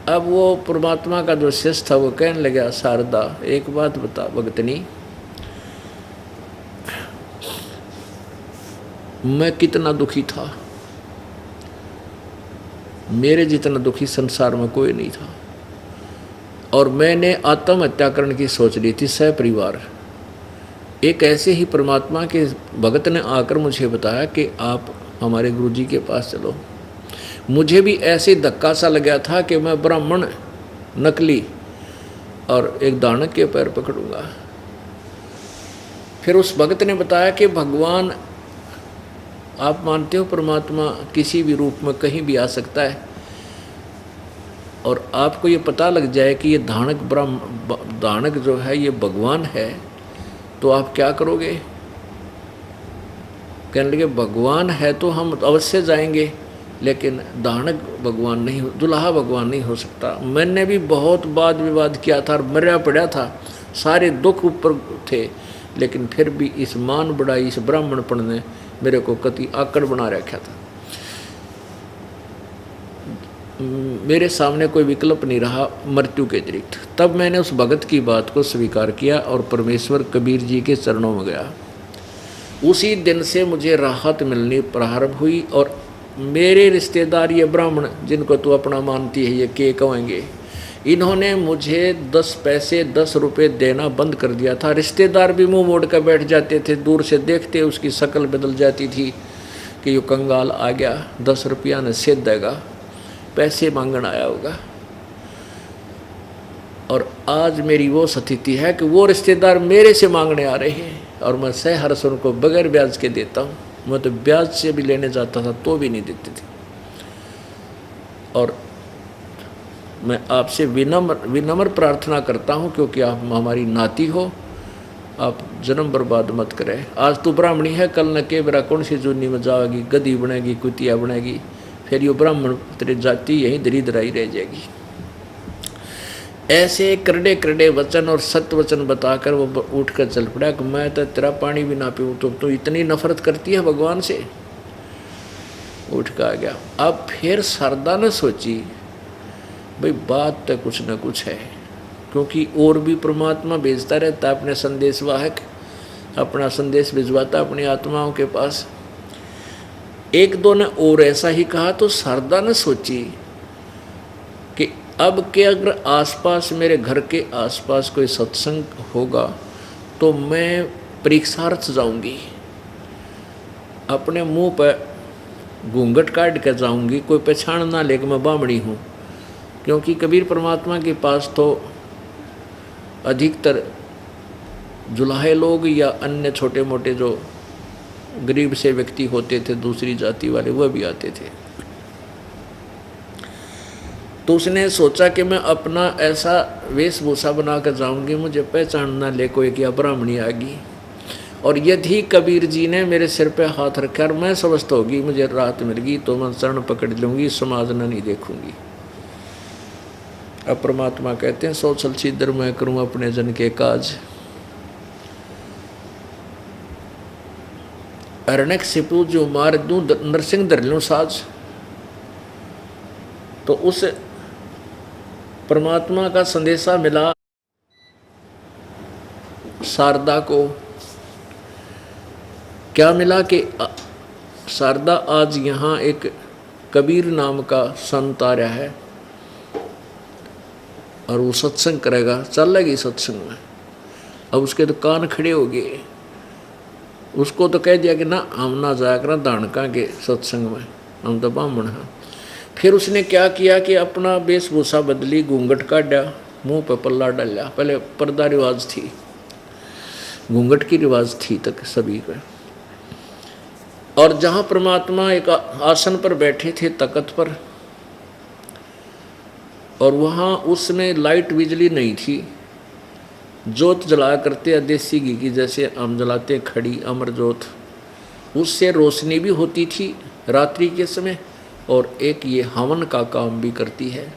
अब वो परमात्मा का जो शिष्य था वो कहने लगा, शारदा एक बात बता भगतनी, मैं कितना दुखी था, मेरे जितना दुखी संसार में कोई नहीं था, और मैंने आत्महत्या करने की सोच ली थी सपरिवार। एक ऐसे ही परमात्मा के भगत ने आकर मुझे बताया कि आप हमारे गुरुजी के पास चलो। मुझे भी ऐसे धक्का सा लगा था कि मैं ब्राह्मण नकली और एक दानव के पैर पकड़ूंगा। फिर उस भगत ने बताया कि भगवान, आप मानते हो परमात्मा किसी भी रूप में कहीं भी आ सकता है, और आपको ये पता लग जाए कि ये दानक जो है ये भगवान है, तो आप क्या करोगे? कहने लगे भगवान है तो हम अवश्य जाएंगे, लेकिन दानक भगवान नहीं, दुल्हा भगवान नहीं हो सकता। मैंने भी बहुत वाद विवाद किया था और मरा पड़ा था, सारे दुख ऊपर थे, लेकिन फिर भी इस मान बढ़ाई, इस ब्राह्मणपण ने मेरे को कति आकड़ बना रखा था। मेरे सामने कोई विकल्प नहीं रहा मृत्यु के अतिरिक्त। तब मैंने उस भगत की बात को स्वीकार किया और परमेश्वर कबीर जी के चरणों में गया। उसी दिन से मुझे राहत मिलनी प्रारंभ हुई, और मेरे रिश्तेदार ये ब्राह्मण जिनको तू अपना मानती है, ये के कहेंगे, इन्होंने मुझे 10 पैसे 10 रुपये देना बंद कर दिया था। रिश्तेदार भी मुंह मोड़ कर बैठ जाते थे, दूर से देखते उसकी शक्ल बदल जाती थी कि यो कंगाल आ गया, 10 रुपया ने सेध देगा, पैसे मांगन आया होगा। और आज मेरी वो स्थिति है कि वो रिश्तेदार मेरे से मांगने आ रहे हैं, और मैं सहर्ष उनको बगैर ब्याज के देता हूँ। मैं तो ब्याज से भी लेने जाता था तो भी नहीं देते थे। और मैं आपसे विनम्र प्रार्थना करता हूँ, क्योंकि आप हमारी नाती हो, आप जन्म बर्बाद मत करें। आज तू ब्राह्मणी है, कल न के बेरा कौन सी जूनी में जाएगी, गधी बनेगी, कुतिया बनेगी, फिर ये ब्राह्मण तेरी जाति यहीं दरिद्र ही रह जाएगी। ऐसे करड़े करड़े वचन और सत्य वचन बताकर वो उठ कर चल पड़ा कि मैं तो तेरा पानी भी ना पीऊँ, तो तू इतनी नफरत करती है भगवान से। उठ कर आ गया। अब फिर शारदा ने सोची, भाई बात तो कुछ न कुछ है, क्योंकि और भी परमात्मा भेजता रहता अपने संदेशवाहक, अपना संदेश भिजवाता अपनी आत्माओं के पास। एक दो ने और ऐसा ही कहा, तो शारदा ने सोची कि अब के अगर आसपास, मेरे घर के आसपास कोई सत्संग होगा तो मैं परीक्षार्थ जाऊंगी, अपने मुंह पर घूंघट काट कर जाऊंगी, कोई पहचान ना ले कि मैं बामणी हूँ। क्योंकि कबीर परमात्मा के पास तो अधिकतर जुलाहे लोग या अन्य छोटे मोटे जो गरीब से व्यक्ति होते थे, दूसरी जाति वाले, वह भी आते थे। तो उसने सोचा कि मैं अपना ऐसा वेशभूषा बनाकर जाऊंगी, मुझे पहचान ना ले कोई कि ब्राह्मणी आ गई। और यदि कबीर जी ने मेरे सिर पे हाथ रखा और मैं स्वस्थ होगी, मुझे राहत मिल गई, तो मैं शरण पकड़ लूँगी, समाज न नहीं देखूंगी। अब परमात्मा कहते हैं, सो छल छिद्र मैं करूँ अपने जन के काज, अरण्यक सिपू जो मार दूँ नरसिंह धर लूँ साज। तो उस परमात्मा का संदेशा मिला शारदा को। क्या मिला कि शारदा आज यहाँ एक कबीर नाम का संत आ रहा है और वो सत्संग करेगा, चल लगी सत्संग में। अब उसके तो कान खड़े हो गए। उसको तो कह दिया कि ना हम ना जाया करा दानका के सत्संग में, हम तो ब्राह्मण हैं। फिर उसने क्या किया कि अपना वेशभूषा बदली, घूंघट काटा, मुंह पर पल्ला डाला। पहले पर्दा रिवाज थी, घूंघट की रिवाज थी तक सभी का। और जहाँ परमात्मा एक आसन पर बैठे थे तख्त पर, और वहाँ उसमें लाइट बिजली नहीं थी, जोत जलाया करते देसी घी की जैसे हम जलाते खड़ी अमर जोत, उससे रोशनी भी होती थी रात्रि के समय, और एक ये हवन का काम भी करती है।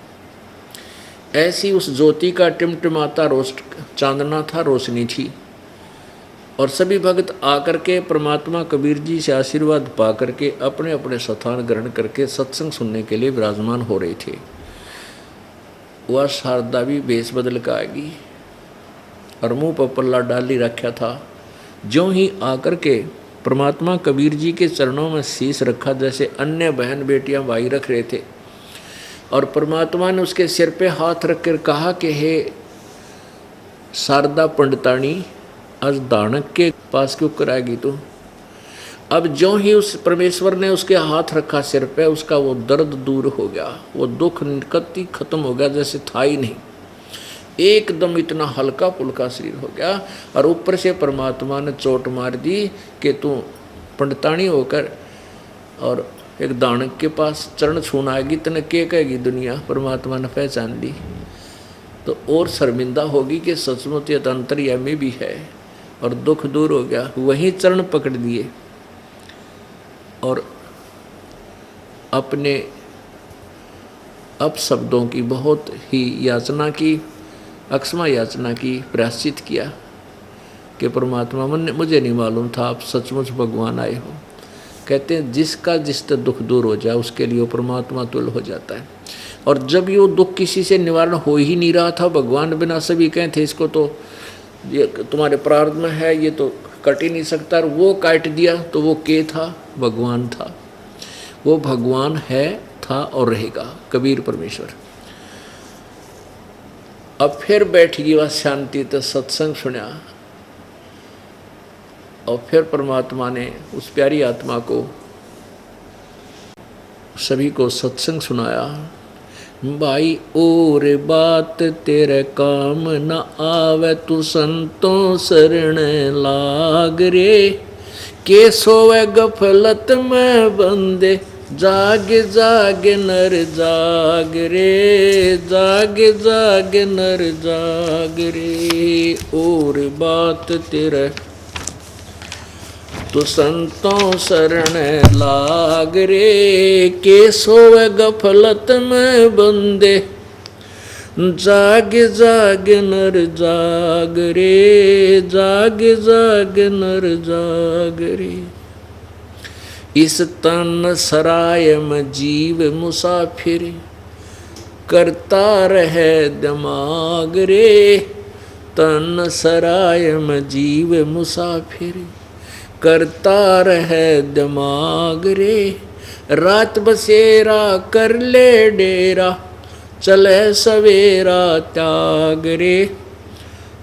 ऐसी उस ज्योति का टिमटिमाता चांदना था, रोशनी थी। और सभी भक्त आकर के परमात्मा कबीर जी से आशीर्वाद पा करके अपने अपने स्थान ग्रहण करके सत्संग सुनने के लिए विराजमान हो रहे थे। वह शारदा भी भेष बदल कर आएगी और मुंह पर पल्ला डाल ही रखा था। ज्यों ही आकर के परमात्मा कबीर जी के चरणों में शीश रखा, जैसे अन्य बहन बेटियां भाई रख रहे थे, और परमात्मा ने उसके सिर पे हाथ रख कर कहा कि हे शारदा पंडितानी, आज दानक के पास क्यों कराएगी तू। अब जो ही उस परमेश्वर ने उसके हाथ रखा सिर पे, उसका वो दर्द दूर हो गया, वो दुख निकत्ती खत्म हो गया, जैसे था ही नहीं। एकदम इतना हल्का पुल्का शरीर हो गया। और ऊपर से परमात्मा ने चोट मार दी कि तू पंडितानी होकर और एक दानक के पास चरण छूना आएगी, तने क्या कहेगी दुनिया। परमात्मा ने पहचान ली तो और शर्मिंदा होगी कि सचमुच ये अंतर्यामी भी है, और दुख दूर हो गया। वहीं चरण पकड़ दिए और अपने अपशब्दों की बहुत ही याचना की, अक्षमा याचना की, प्रायश्चित किया कि परमात्मा मुझे नहीं मालूम था आप सचमुच भगवान आए हो। कहते हैं जिसका जिससे दुख दूर हो जाए उसके लिए वो परमात्मा तुल्य हो जाता है। और जब ये दुख किसी से निवारण हो ही नहीं रहा था, भगवान बिना सभी कहे थे इसको तो ये तुम्हारे प्रारब्ध में है, ये तो कट ही नहीं सकता, और वो काट दिया तो वो के था, भगवान था। वो भगवान है, था और रहेगा, कबीर परमेश्वर। अब फिर बैठ गई वह शांति, तो सत्संग सुना, और फिर परमात्मा ने उस प्यारी आत्मा को सभी को सत्संग सुनाया। भाई और बात तेरे काम न आवे, तू संतों शरण लाग रे। के सोवे गफलत में बंदे, जाग जाग नर जाग रे, जाग जाग नर जाग रे। और बात तेरे तो संतों शरण लाग रे। के सोवे गफलत में बंदे, जाग जाग नर जाग रे, जाग जाग नर जाग रे। इस तन सराय में जीव मुसाफिर, करता रहे दिमाग रे। तन सराय में जीव मुसाफिर, करता रहे दिमाग रे। रात बसेरा कर ले डेरा, चले सवेरा त्याग रे,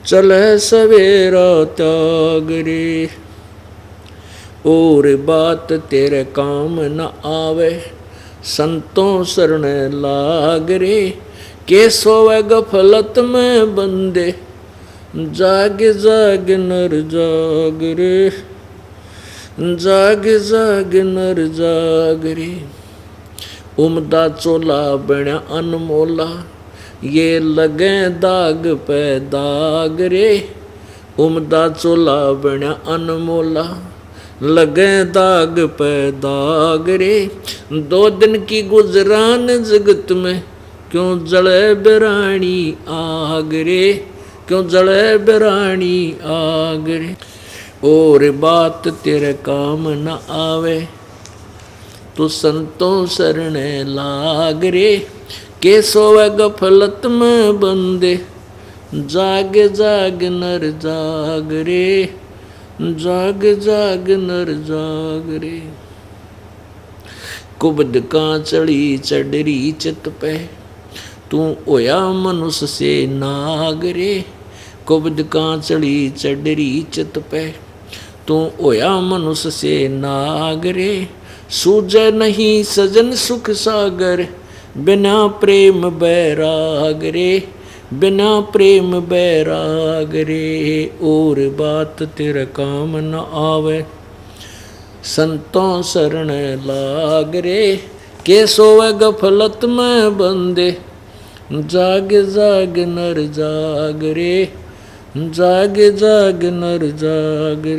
चले सवेरा त्याग रे। और बात तेरे काम न आवे, संतों शरण लाग रे। के सोवे गफलत में बंदे, जाग जाग नर जाग रे, जाग जाग नर जाग रे। उमदा चोला बण्या अनमोला, ये लगे दाग पे दाग रे। उमदा चोला बण्या अनमोला, लगे दाग पे दाग रे। 2 दिन की गुजरान जगत में, क्यों जले बिरानी आग रे, क्यों जले बिरानी आग रे। और बात तेरे काम न आवे, तू संतों शरण लाग रे। के सोवे गफलत में बंदे, जाग जाग नर जाग रे, जाग जाग नर जाग रे। कुबद का चढ़ी चढ़री चित पे, तू होया मनुष्य से नाग रे। कुबद का चढ़ी चढ़री चित पे, तू होया मनुष्य से नाग रे। सूझे नहीं सजन सुख सागर, बिना प्रेम बैराग रे, बिना प्रेम बैराग रे। और बात तेरे काम न आवे, संतों शरण लाग रे। के सोवे गफलत में बंदे, जाग जाग नर जाग रे, जाग जाग नर जाग रे।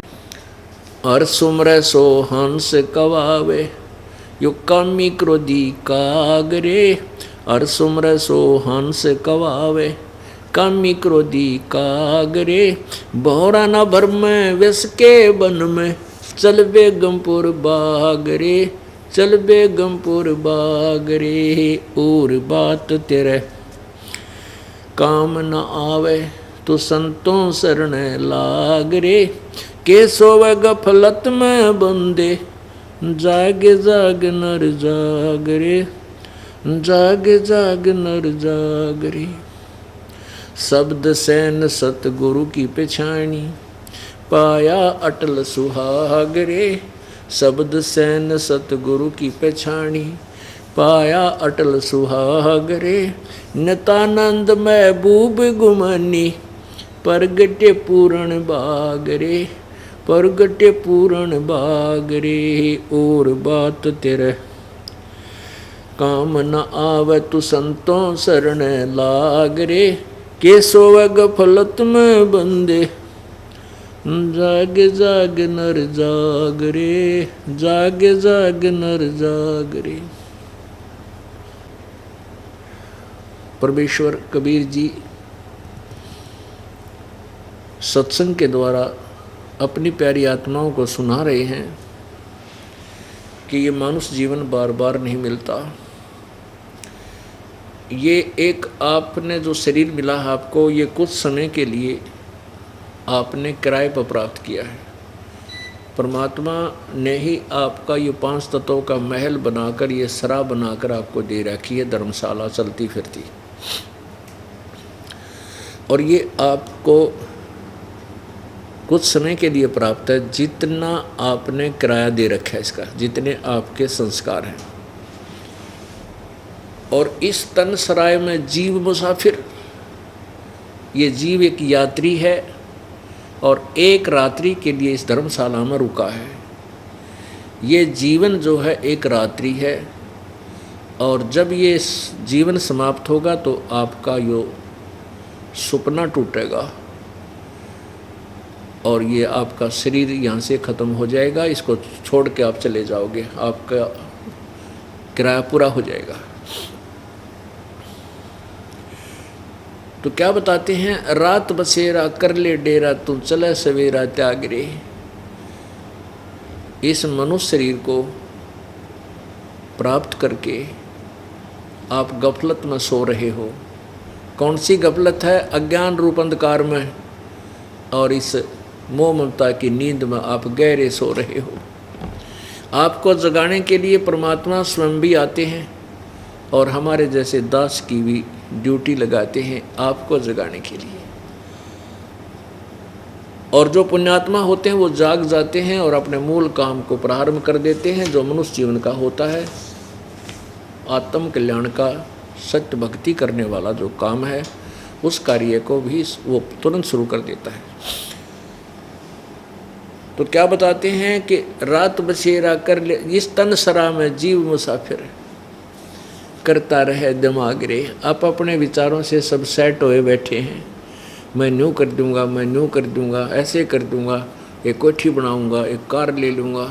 और सुमरे सो हंस कवावे, यो कामी क्रोधी काग रे। और सुमरे सो हंस कवावे, कामी क्रोधी काग रे। बहुरा न भर में विष के वन में, चल बेगमपुर बाग रे, चल बेगमपुर बाग रे। और बात तेरे काम न आवे तो संतों शरण लाग रे, के सोवे गफलत में बंदे, जाग जाग नर जाग रे, जाग जाग नर जाग रे। शब्द सैन सतगुरु की पछाणी, पाया अटल सुहाग रे, शब्द सैन सतगुरु की पछाणी, पाया अटल सुहाग रे। नितानंद महबूब गुमानी, परगटे पूर्ण बाग रे, परगटे पूर्ण बाग रे। और बात तेरे काम न आवे तू संतों शरण लाग रे, के सोवे गफलत में बंदे, जाग जाग नर जाग रे, जाग जाग नर जाग रे। परमेश्वर कबीर जी सत्संग के द्वारा अपनी प्यारी आत्माओं को सुना रहे हैं कि ये मानुष जीवन बार बार नहीं मिलता। ये एक आपने जो शरीर मिला है आपको, ये कुछ समय के लिए आपने किराए पर प्राप्त किया है। परमात्मा ने ही आपका ये 5 तत्वों का महल बनाकर, ये सरा बनाकर आपको दे रखी है, धर्मशाला चलती फिरती। और ये आपको कुछ समय के लिए प्राप्त है, जितना आपने किराया दे रखा है इसका, जितने आपके संस्कार हैं। और इस तन सराय में जीव मुसाफिर, ये जीव एक यात्री है और एक रात्रि के लिए इस धर्मशाला में रुका है। ये जीवन जो है एक रात्रि है, और जब ये जीवन समाप्त होगा तो आपका यो सपना टूटेगा और ये आपका शरीर यहाँ से ख़त्म हो जाएगा। इसको छोड़ के आप चले जाओगे, आपका किराया पूरा हो जाएगा। तो क्या बताते हैं, रात बसेरा कर ले डेरा, तू चले सवेरा त्याग रे। इस मनुष्य शरीर को प्राप्त करके आप गफलत में सो रहे हो। कौन सी गफलत है? अज्ञान रूप अंधकार में और इस मोह ममता की नींद में आप गहरे सो रहे हो। आपको जगाने के लिए परमात्मा स्वयं भी आते हैं और हमारे जैसे दास की भी ड्यूटी लगाते हैं आपको जगाने के लिए। और जो पुण्यात्मा होते हैं वो जाग जाते हैं और अपने मूल काम को प्रारंभ कर देते हैं, जो मनुष्य जीवन का होता है, आत्म कल्याण का, सत्य भक्ति करने वाला जो काम है, उस कार्य को भी वो तुरंत शुरू कर देता है। तो क्या बताते हैं कि रात बसेरा कर ले, इस तन सरा में जीव मुसाफिर, करता रहे दिमाग रे। आप अपने विचारों से सब सेट होए बैठे हैं, मैं न्यू कर दूंगा, मैं न्यू कर दूंगा, ऐसे कर दूंगा, एक कोठी बनाऊंगा, एक कार ले लूँगा,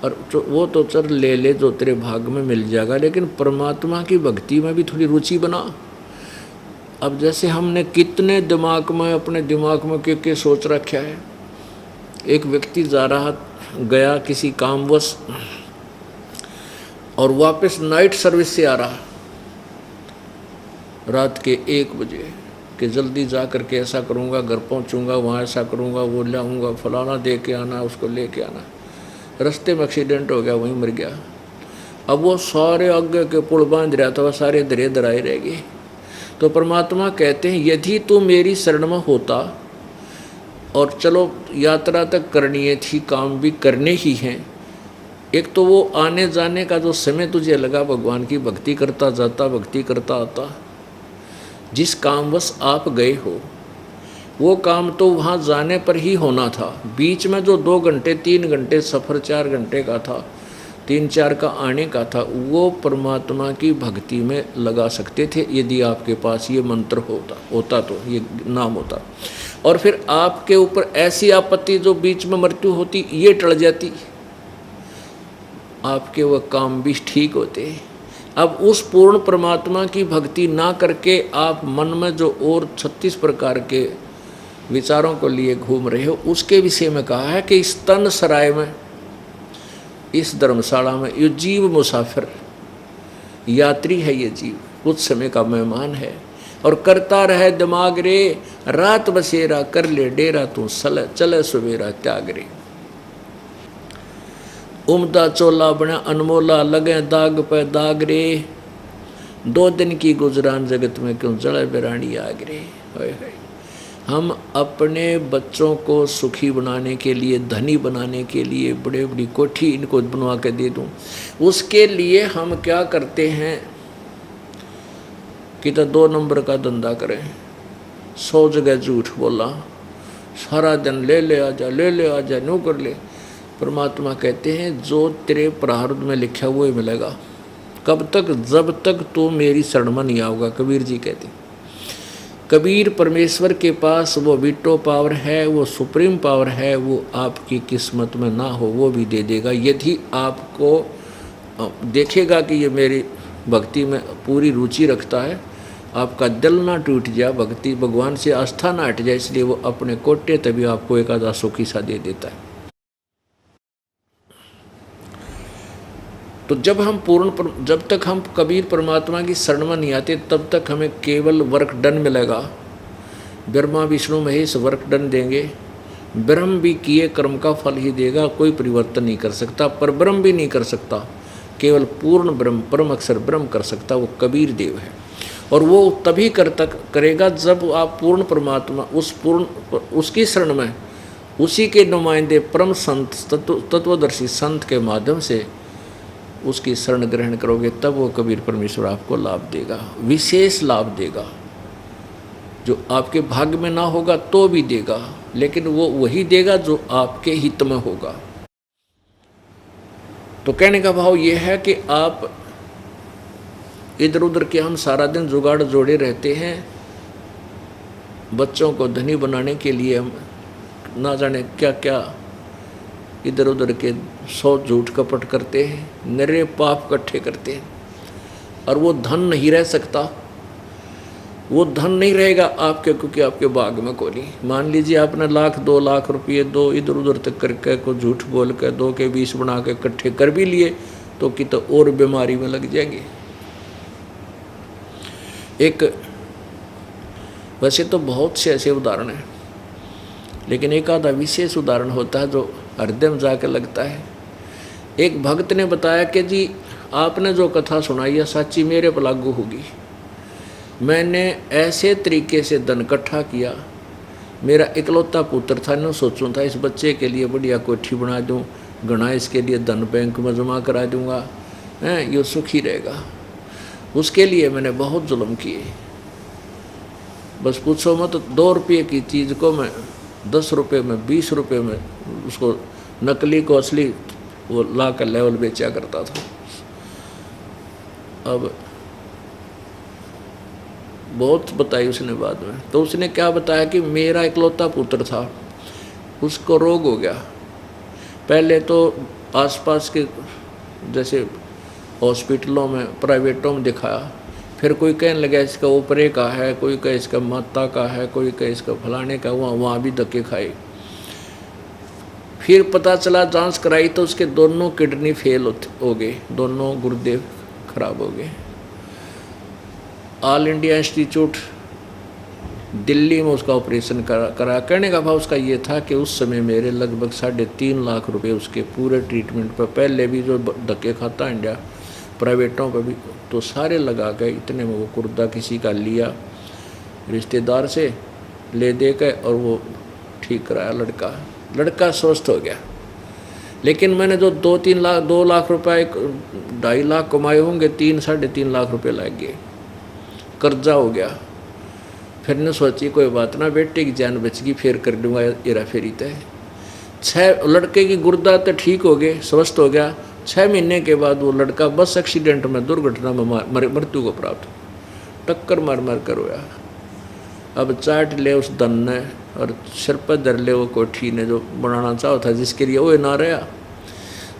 और वो तो चल ले ले जो तेरे भाग में मिल जाएगा, लेकिन परमात्मा की भक्ति में भी थोड़ी रुचि बना। अब जैसे हमने कितने दिमाग में, अपने दिमाग में के सोच रखा है। एक व्यक्ति जा रहा गया किसी कामवश और वापस नाइट सर्विस से आ रहा रात के 1 बजे कि जल्दी जा करके ऐसा करूँगा, घर पहुँचूँगा, वहाँ ऐसा करूँगा, वो लाऊँगा, फलाना दे के आना, उसको ले के आना। रास्ते में एक्सीडेंट हो गया, वहीं मर गया। अब वो सारे आगे के पुल बांध रहा था, वह सारे दरे दराए रह गए। तो परमात्मा कहते हैं, यदि तू मेरी शरण में होता, और चलो यात्रा तक करनी है थी, काम भी करने ही हैं, एक तो वो आने जाने का जो समय तुझे लगा, भगवान की भक्ति करता जाता, भक्ति करता आता, जिस कामवश आप गए हो वो काम तो वहाँ जाने पर ही होना था। बीच में जो 2 घंटे 3 घंटे सफ़र, 4 घंटे का था, 3-4 का आने का था, वो परमात्मा की भक्ति में लगा सकते थे यदि आपके पास ये मंत्र होता तो, ये नाम होता। और फिर आपके ऊपर ऐसी आपत्ति जो बीच में मृत्यु होती, ये टल जाती, आपके वह काम भी ठीक होते। अब उस पूर्ण परमात्मा की भक्ति ना करके आप मन में जो और 36 प्रकार के विचारों को लिए घूम रहे हो, उसके विषय में कहा है कि इस तन सराय में, इस धर्मशाला में, ये जीव मुसाफिर यात्री है, ये जीव कुछ समय का मेहमान है। और करता रहे दिमाग रे, रात बसेरा कर ले डेरा, तू चले सवेरा त्याग रे। उमदा चोला बना अनमोला, लगे दाग पे दाग रे, 2 दिन की गुजरान जगत में क्यों जले बेरानी आग रे। हम अपने बच्चों को सुखी बनाने के लिए, धनी बनाने के लिए बड़े बड़ी कोठी इनको बनवा के दे दूं, उसके लिए हम क्या करते हैं कि तो 2 नंबर का धंधा करें, 100 जगह झूठ बोला, सारा दिन ले ले आजा, ले ले आजा, नो कर ले। परमात्मा कहते हैं जो तेरे प्रारब्ध में लिखा हुआ ही मिलेगा। कब तक? जब तक तू मेरी शरण में नहीं आओगा। कबीर जी कहते, कबीर परमेश्वर के पास वो वीटो पावर है, वो सुप्रीम पावर है, वो आपकी किस्मत में ना हो वो भी दे देगा, यदि आपको देखेगा कि ये मेरी भक्ति में पूरी रुचि रखता है, आपका दिल ना टूट जाए, भक्ति भगवान से आस्था ना हट जाए, इसलिए वो अपने कोटे तभी आपको एक आधा सुखी सा दे देता है। तो जब तक हम कबीर परमात्मा की शरण में नहीं आते, तब तक हमें केवल वर्क डन मिलेगा। ब्रह्मा विष्णु महेश वर्क डन देंगे, ब्रह्म भी किए कर्म का फल ही देगा, कोई परिवर्तन नहीं कर सकता, पर ब्रह्म भी नहीं कर सकता, केवल पूर्ण ब्रह्म परम अक्षर ब्रह्म कर सकता, वो कबीर देव है। और वो तभी करेगा जब आप पूर्ण परमात्मा उसकी शरण में, उसी के नुमाइंदे परम संत तत्वदर्शी संत के माध्यम से उसकी शरण ग्रहण करोगे, तब वो कबीर परमेश्वर आपको लाभ देगा, विशेष लाभ देगा, जो आपके भाग्य में ना होगा तो भी देगा, लेकिन वो वही देगा जो आपके हित में होगा। तो कहने का भाव ये है कि आप इधर उधर के हम सारा दिन जुगाड़ जोड़े रहते हैं, बच्चों को धनी बनाने के लिए हम ना जाने क्या क्या इधर उधर के 100 झूठ कपट करते हैं, नरे पाप इकट्ठे करते हैं, और वो धन नहीं रह सकता, वो धन नहीं रहेगा आपके, क्योंकि आपके भाग में कोई नहीं। मान लीजिए आपने 1,00,000 2,00,000 रुपये दो इधर उधर तक करके को झूठ बोल के 2 के 20 बना के इकट्ठे कर भी लिए, तो कि तो और बीमारी में लग जाएंगे। वैसे तो बहुत से ऐसे उदाहरण हैं, लेकिन एक आधा विशेष उदाहरण होता है जो हृदय में जाकर लगता है। एक भक्त ने बताया कि जी आपने जो कथा सुनाई है सच्ची मेरे पर लागू होगी। मैंने ऐसे तरीके से धन इकट्ठा किया, मेरा इकलौता पुत्र था, न सोचूं था इस बच्चे के लिए बढ़िया कोठी बना दूं, घना इसके लिए धन बैंक में जमा करा दूंगा, ये सुखी रहेगा। उसके लिए मैंने बहुत जुल्म किए, बस पूछो मत। 2 रुपये की चीज़ को मैं 10 रुपये में 20 रुपये में उसको नकली को असली वो ला कर लेवल बेचा करता था। अब बहुत बताई उसने बाद में, तो उसने क्या बताया कि मेरा इकलौता पुत्र था, उसको रोग हो गया। पहले तो आसपास के जैसे हॉस्पिटलों में प्राइवेटों में दिखाया, फिर कोई कहने लगा इसका ऊपरे का है, कोई कहे इसका माता का है, कोई कहे इसका फलाने का, वहाँ भी धक्के खाए। फिर पता चला जांच कराई तो उसके दोनों किडनी फेल हो गए, दोनों गुर्दे खराब हो गए। ऑल इंडिया इंस्टीट्यूट दिल्ली में उसका ऑपरेशन करा। कहने का भाव उसका ये था कि उस समय मेरे लगभग 3.5 लाख रुपए उसके पूरे ट्रीटमेंट पर, पहले भी जो धक्के खाता इंडिया प्राइवेटों पर भी, तो सारे लगा गए। इतने में वो कुर्दा किसी का लिया रिश्तेदार से ले दे के, और वो ठीक कराया। लड़का स्वस्थ हो गया। लेकिन मैंने जो 2 लाख रुपए 2.5 लाख कमाए होंगे, 3-3.5 लाख रुपए लग गए, कर्जा हो गया। फिर ने सोची कोई बात ना, बेटे की जान बच गई, फिर कर दूंगा हेरा फेरी तय। 6 लड़के की गुर्दा तो ठीक हो गए, स्वस्थ हो गया। 6 महीने के बाद वो लड़का बस एक्सीडेंट में, दुर्घटना में मृत्यु को प्राप्त, टक्कर मार कर रोया। अब चाट ले उस धन ने और सिर पर धर ले वो कोठी ने जो बनाना चाहा था, जिसके लिए वो ना रहा।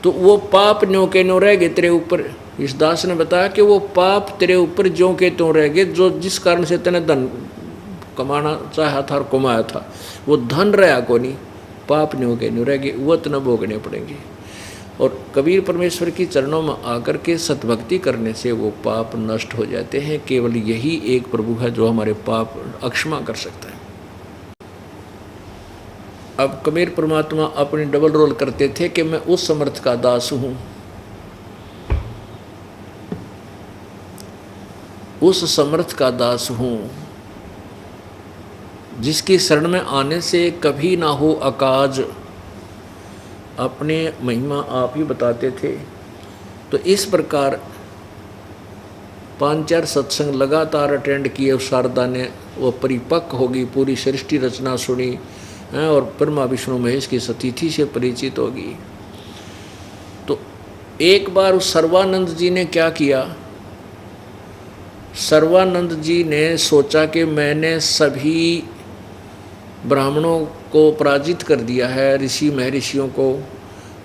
तो वो पाप न्यों के न्यों रह गए तेरे ऊपर। इस दास ने बताया कि वो पाप तेरे ऊपर ज्यों के त्यों रह गए, जो जिस कारण से तेने धन कमाना चाहा था और कमाया था, वो धन रहा को नहीं, पाप न्यों के न्यों रह गए, वो तना भोगने पड़ेंगे। और कबीर परमेश्वर की चरणों में आकर के सतभक्ति करने से वो पाप नष्ट हो जाते हैं। केवल यही एक प्रभु है जो हमारे पाप अक्षमा कर सकता है। अब कबीर परमात्मा अपनी डबल रोल करते थे कि मैं उस समर्थ का दास हूं, उस समर्थ का दास हूं जिसकी शरण में आने से कभी ना हो अकाज। अपने महिमा आप ही बताते थे। तो इस प्रकार 5-4 सत्संग लगातार अटेंड किए उस शारदा ने। वो परिपक्व होगी, पूरी सृष्टि रचना सुनी और ब्रह्मा विष्णु महेश की सतिथि से परिचित होगी। तो एक बार उस सर्वानंद जी ने क्या किया, सर्वानंद जी ने सोचा कि मैंने सभी ब्राह्मणों को पराजित कर दिया है, ऋषि महर्षियों को,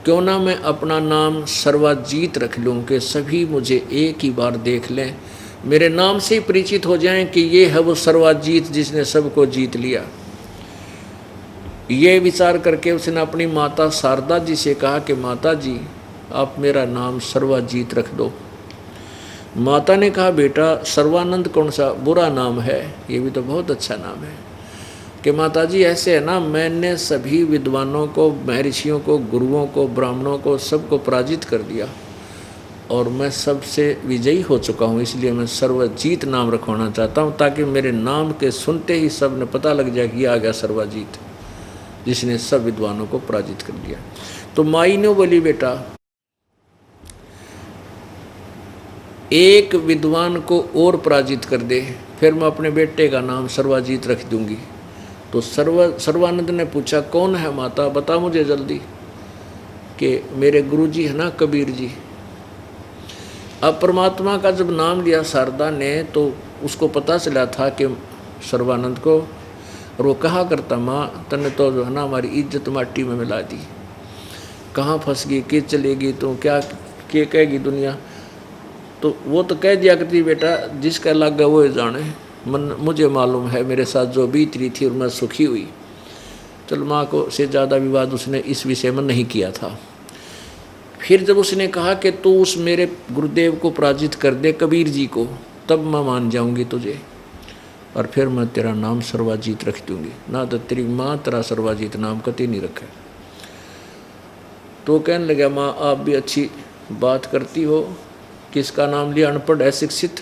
क्यों ना मैं अपना नाम सर्वाजीत रख लूँ कि सभी मुझे एक ही बार देख लें, मेरे नाम से ही परिचित हो जाएं कि ये है वो सर्वाजीत जिसने सबको जीत लिया। ये विचार करके उसने अपनी माता शारदा जी से कहा कि माता जी आप मेरा नाम सर्वाजीत रख दो। माता ने कहा बेटा सर्वानंद कौन सा बुरा नाम है, ये भी तो बहुत अच्छा नाम है। कि माता जी ऐसे है ना, मैंने सभी विद्वानों को, महर्षियों को, गुरुओं को, ब्राह्मणों को, सबको पराजित कर दिया और मैं सबसे विजयी हो चुका हूँ, इसलिए मैं सर्वजीत नाम रखवाना चाहता हूँ ताकि मेरे नाम के सुनते ही सब ने पता लग जाए कि आ गया सर्वजीत जिसने सब विद्वानों को पराजित कर दिया। तो माई ने बोली बेटा एक विद्वान को और पराजित कर दे, फिर मैं अपने बेटे का नाम सर्वजीत रख दूंगी। तो सर्वानंद ने पूछा कौन है माता, बता मुझे जल्दी। कि मेरे गुरुजी है ना कबीर जी। अब परमात्मा का जब नाम लिया शारदा ने तो उसको पता चला था कि सर्वानंद को, और वो कहा करता माँ तने तो जो है ना हमारी इज्जत माटी में मिला दी, कहाँ फंस गई, कि चलेगी तो क्या कहेगी दुनिया। तो वो तो कह दिया करती बेटा जिसका लगा वो जाने, मन मुझे मालूम है मेरे साथ जो बीत रही थी और मैं सुखी हुई। चल माँ को से ज़्यादा विवाद उसने इस विषय में नहीं किया था। फिर जब उसने कहा कि तू उस मेरे गुरुदेव को पराजित कर दे कबीर जी को, तब मैं मान जाऊंगी तुझे और फिर मैं तेरा नाम सर्वाजीत रख दूंगी। ना तो तेरी माँ तेरा सर्वाजीत नाम कभी नहीं रखे। तो कहने लगा माँ आप भी अच्छी बात करती हो, किसका नाम लिया, अनपढ़ अशिक्षित,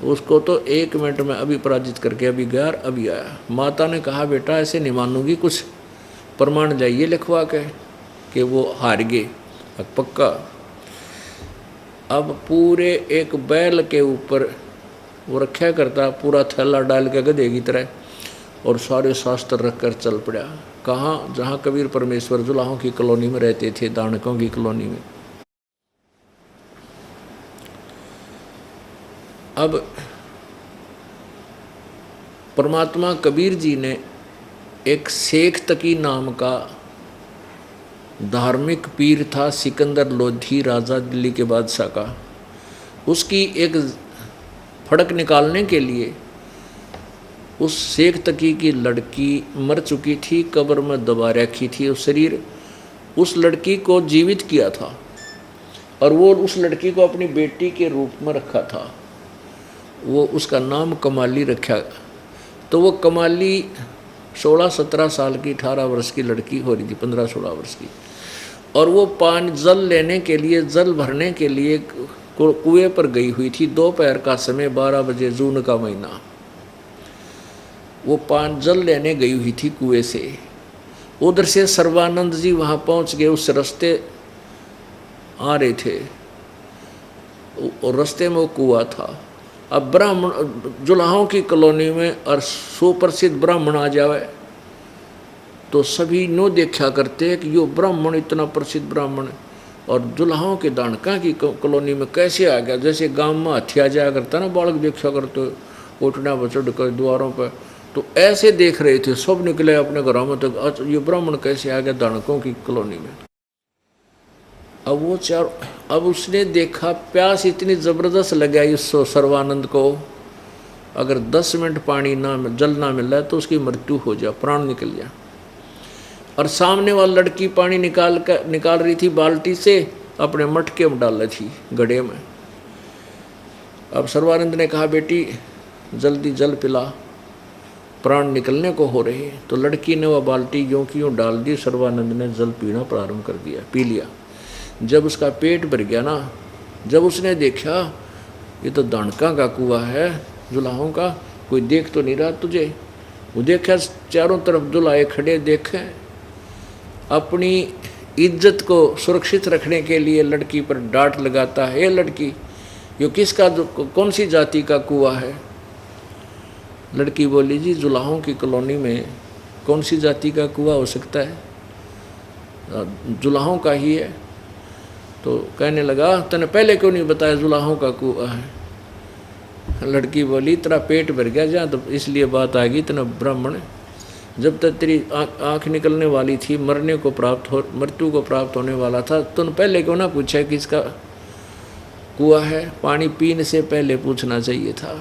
उसको तो 1 मिनट में अभी पराजित करके अभी गया अभी आया। माता ने कहा बेटा ऐसे नहीं मानूंगी, कुछ प्रमाण जाइए लिखवा के कि वो हार गए पक्का। अब पूरे एक बैल के ऊपर वो रखा करता, पूरा थैला डाल के गधे की तरह, और सारे शास्त्र रख कर चल पड़ा। कहाँ, जहाँ कबीर परमेश्वर जुलाहों की कॉलोनी में रहते थे, दानकों की कॉलोनी में। अब परमात्मा कबीर जी ने एक शेख तकी नाम का धार्मिक पीर था, सिकंदर लोधी राजा दिल्ली के बादशाह का, उसकी एक फड़क निकालने के लिए उस शेख तकी की लड़की मर चुकी थी, कब्र में दबा रखी थी उस शरीर, उस लड़की को जीवित किया था और वो उस लड़की को अपनी बेटी के रूप में रखा था। वो उसका नाम कमाली रखा। तो वो कमाली 16-17 साल की, 18 वर्ष की लड़की हो रही थी, 15-16 वर्ष की, और वो पानी जल लेने के लिए, जल भरने के लिए कुएं पर गई हुई थी। दोपहर का समय, 12 बजे, जून का महीना। वो पानी जल लेने गई हुई थी कुएं से। उधर से सर्वानंद जी वहाँ पहुँच गए, उस रास्ते आ रहे थे और रास्ते में वो कुआं था। अब ब्राह्मण जुलाहों की कॉलोनी में और सुप्रसिद्ध ब्राह्मण आ जावे तो सभी नो देखा करते हैं कि यो ब्राह्मण इतना प्रसिद्ध ब्राह्मण और जुलाहों के दानका की कॉलोनी में कैसे आ गया। जैसे गांव में हाथी आ जाया करता ना, बालक देखा करते उठना बचड़ कर द्वारों पर, तो ऐसे देख रहे थे सब, निकले अपने घरों में। तो ये ब्राह्मण कैसे आ गया दानकों की कॉलोनी में। अब उसने देखा प्यास इतनी ज़बरदस्त लगाई उस सर्वानंद को, अगर 10 मिनट पानी ना जल ना मिल रहा है तो उसकी मृत्यु हो जाए, प्राण निकल जाए। और सामने वाली लड़की पानी निकाल रही थी बाल्टी से, अपने मटके में डाल रही थी गड्ढे में। अब सर्वानंद ने कहा, बेटी जल्दी जल पिला, प्राण निकलने को हो रहे। तो लड़की ने वह बाल्टी यूँ की यूँ डाल दी। सर्वानंद ने जल पीना प्रारंभ कर दिया, पी लिया। जब उसका पेट भर गया ना, जब उसने देखा ये तो दानका का कुआं है, जुलाहों का, कोई देख तो नहीं रहा तुझे। वो देखा चारों तरफ दुल्हाए खड़े देखे। अपनी इज्जत को सुरक्षित रखने के लिए लड़की पर डांट लगाता है, ये लड़की ये किसका, कौन सी जाति का कुआं है। लड़की बोली, जी जुलाहों की कॉलोनी में कौन सी जाति का कुआं हो सकता है, जुलाहों का ही है। तो कहने लगा, तने पहले क्यों नहीं बताया जुलाहों का कुआं है। लड़की बोली, तेरा पेट भर गया जहाँ, तो इसलिए बात आ गई। इतना ब्राह्मण, जब तक तेरी आँख निकलने वाली थी, मृत्यु को प्राप्त होने वाला था, तूने पहले क्यों ना पूछा कि इसका कुआं है। पानी पीने से पहले पूछना चाहिए था।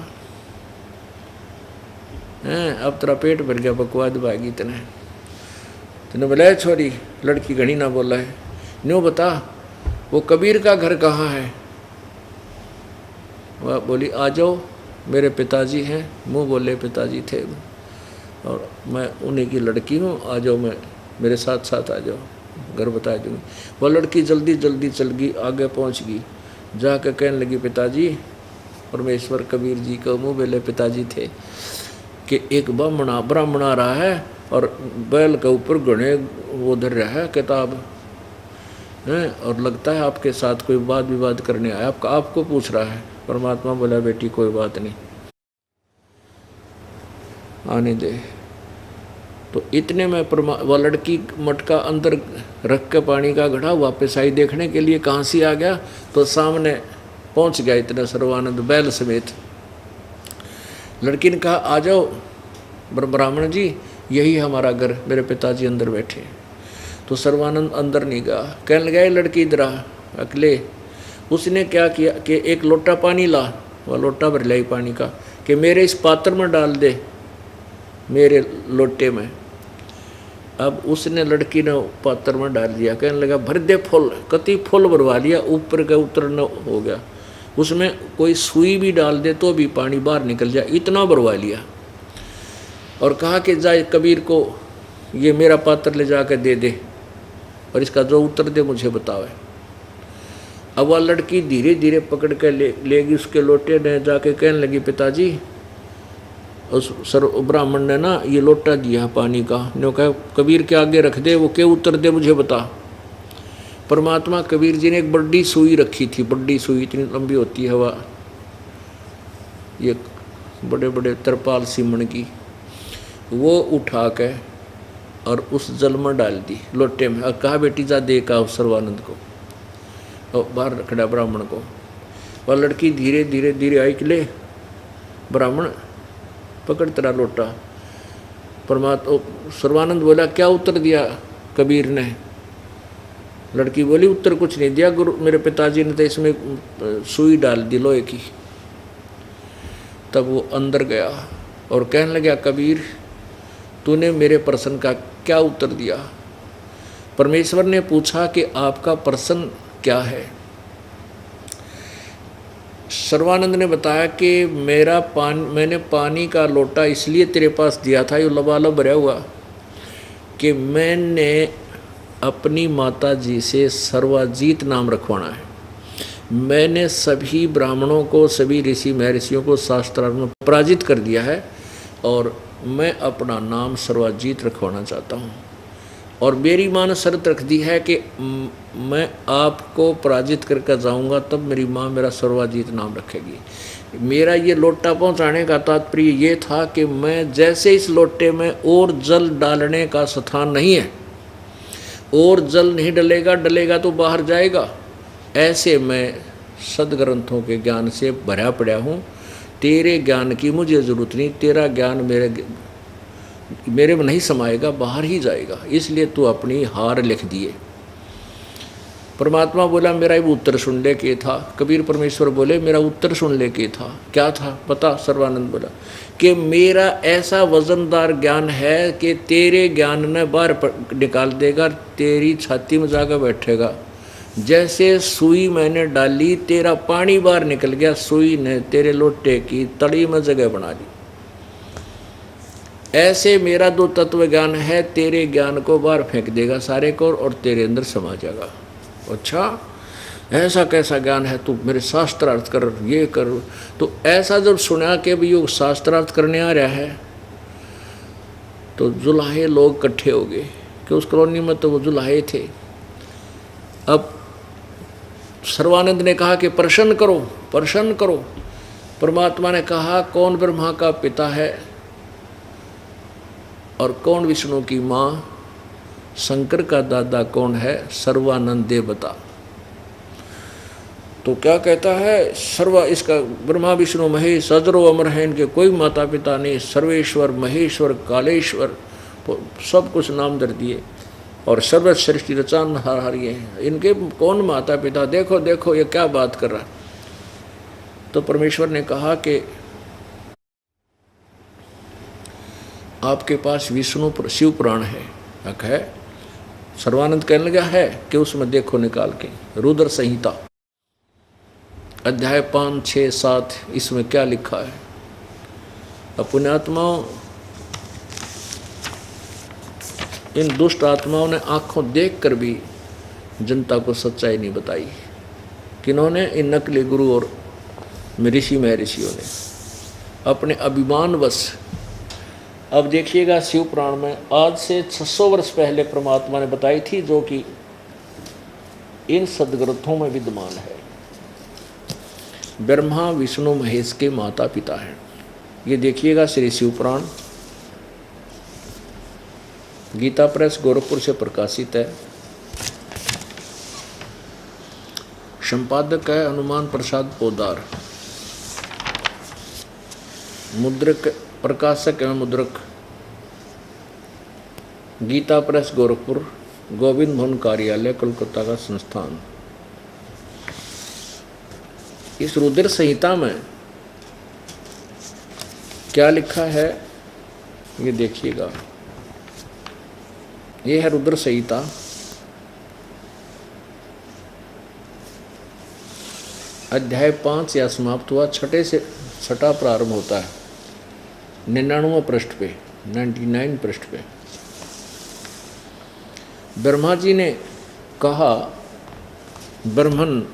हैं, अब तेरा पेट भर गया, बकवाद भागी तने बोला, छोरी लड़की घड़ी ना बोला है, न्यों बता वो कबीर का घर कहाँ है। वह बोली, आ जाओ, मेरे पिताजी हैं। मुँह बोले पिताजी थे और मैं उन्हीं की लड़की हूँ, आ जाओ, मेरे साथ साथ आ जाओ, घर बता दूँगी। वह लड़की जल्दी जल्दी चल गई, आगे पहुँच गई, जाकर कहने लगी, पिताजी, परमेश्वर कबीर जी को मुँह बोले पिताजी थे कि एक ब्राह्मण आ रहा है और बैल के ऊपर घने वो धर रहा है किताब है, और लगता है आपके साथ कोई वाद विवाद करने आया, आपको पूछ रहा है। परमात्मा बोला, बेटी कोई बात नहीं, आने दे। तो इतने में वह लड़की मटका अंदर रख के पानी का घड़ा वापस आई देखने के लिए, कहाँ से आ गया, तो सामने पहुँच गया इतना सर्वानंद बैल समेत। लड़की ने कहा, आ जाओ ब्राह्मण जी, यही हमारा घर, मेरे पिताजी अंदर बैठे। तो सर्वानंद अंदर नहीं गया, कहने लगा, लड़की इधर आ अकेले। उसने क्या किया कि एक लोटा पानी ला, वह लोटा भर लाई पानी का, कि मेरे इस पात्र में डाल दे, मेरे लोटे में। अब उसने लड़की ने पात्र में डाल दिया, कहने लगा, भर दे फुल। कति फुल भरवा लिया, ऊपर का उतरना हो गया। उसमें कोई सुई भी डाल दे तो भी पानी बाहर निकल जाए, इतना भरवा लिया। और कहा कि जाए कबीर को ये मेरा पात्र ले जाकर दे दे, और इसका जो उत्तर दे मुझे बतावे। अब वह लड़की धीरे धीरे पकड़ कर लेगी उसके लोटे ने, जाके कहने लगी, पिताजी, उस ब्राह्मण ने ना ये लोटा दिया पानी का, ने कहा कबीर के आगे रख दे, वो क्या उत्तर दे मुझे बता। परमात्मा कबीर जी ने एक बड़ी सुई रखी थी, बड़ी सुई इतनी लंबी होती है वह, ये बड़े बड़े तरपाल सीमण की, वो उठा के और उस जल में डाल दी लोटे में, और कहा, बेटी जा दे का सर्वानंद को, और बाहर खड़ा ब्राह्मण को। वह लड़की धीरे धीरे धीरे आई कि ले ब्राह्मण पकड़ तेरा लोटा। परमात्मा सर्वानंद बोला, क्या उत्तर दिया कबीर ने। लड़की बोली, उत्तर कुछ नहीं दिया गुरु, मेरे पिताजी ने तो इसमें सुई डाल दी लोहे की। तब वो अंदर गया और कहने लगा, कबीर तूने मेरे प्रश्न का क्या उत्तर दिया। परमेश्वर ने पूछा कि आपका प्रश्न क्या है। सर्वानंद ने बताया कि मैंने पानी का लोटा इसलिए तेरे पास दिया था, ये लबालब भरा हुआ, कि मैंने अपनी माता जी से सर्वाजीत नाम रखवाना है। मैंने सभी ब्राह्मणों को, सभी ऋषि महर्षियों को शास्त्रार्थ में पराजित कर दिया है, और मैं अपना नाम सर्वाजीत रखवाना चाहता हूँ। और मेरी माँ ने शर्त रख दी है कि मैं आपको पराजित करके जाऊंगा, तब मेरी माँ मेरा सर्वाजीत नाम रखेगी। मेरा ये लोटा पहुँचाने का तात्पर्य ये था कि मैं जैसे इस लोटे में और जल डालने का स्थान नहीं है, और जल नहीं डलेगा तो बाहर जाएगा, ऐसे मैं सदग्रंथों के ज्ञान से भरा पड़ा हूँ। तेरे ज्ञान की मुझे ज़रूरत नहीं, तेरा ज्ञान मेरे में नहीं समाएगा, बाहर ही जाएगा, इसलिए तू अपनी हार लिख दिए। परमात्मा बोला मेरा भी उत्तर सुन ले के था। कबीर परमेश्वर बोले मेरा उत्तर सुन ले के था। क्या था बता? सर्वानंद बोला कि मेरा ऐसा वजनदार ज्ञान है कि तेरे ज्ञान ने बाहर निकाल देगा, तेरी छाती में जाकर बैठेगा। जैसे सुई मैंने डाली, तेरा पानी बाहर निकल गया, सुई ने तेरे लोटे की तड़ी में जगह बना ली। ऐसे मेरा दो तत्व ज्ञान है, तेरे ज्ञान को बाहर फेंक देगा सारे को और तेरे अंदर समा जाएगा। अच्छा, ऐसा कैसा ज्ञान है? तू मेरे शास्त्रार्थ कर, ये कर। तो ऐसा जब सुना कि भी योग शास्त्रार्थ करने आ रहा है, तो जुलाहे लोग इकट्ठे हो गए कि उस कॉलोनी में तो वो जुलाहे थे। अब सर्वानंद ने कहा कि प्रसन्न करो, प्रसन्न करो। परमात्मा ने कहा कौन ब्रह्मा का पिता है और कौन विष्णु की माँ, शंकर का दादा कौन है? सर्वानंद दे बता। तो क्या कहता है? इसका ब्रह्मा विष्णु महेश अजरो अमर है, इनके कोई माता पिता नहीं। सर्वेश्वर महेश्वर कालेश्वर सब कुछ नाम दर दिए और सर्व सृष्टि रचान हार ये हैं, इनके कौन माता पिता? देखो देखो ये क्या बात कर रहा। तो परमेश्वर ने कहा कि आपके पास विष्णु शिव पुराण है। सर्वानंद कहने लगा है कि उसमें देखो निकाल के रुद्र संहिता अध्याय 5, 6, 7 इसमें क्या लिखा है। अब पुण्यात्माओं, इन दुष्ट आत्माओं ने आंखों देखकर भी जनता को सच्चाई नहीं बताई। किन्होंने? इन नकली गुरु और ऋषि महर्षियों ने अपने अभिमानवश। अब देखिएगा शिव पुराण में आज से 600 वर्ष पहले परमात्मा ने बताई थी, जो कि इन सदग्रंथों में विद्यमान है। ब्रह्मा विष्णु महेश के माता पिता हैं। ये देखिएगा श्री शिव पुराण, गीता प्रेस गोरखपुर से प्रकाशित है। संपादक है हनुमान प्रसाद पोदार, मुद्रक प्रकाशक एवं मुद्रक गीता प्रेस गोरखपुर, गोविंद भवन कार्यालय कोलकाता का संस्थान। इस रुद्र संहिता में क्या लिखा है ये देखिएगा। ये है रुद्र संहिता। अध्याय 5 या समाप्त हुआ, 6 से 6 प्रारंभ होता है 99 पृष्ठ पे, 99 पृष्ठ पे। ब्रह्मा जी ने कहा, ब्रह्मन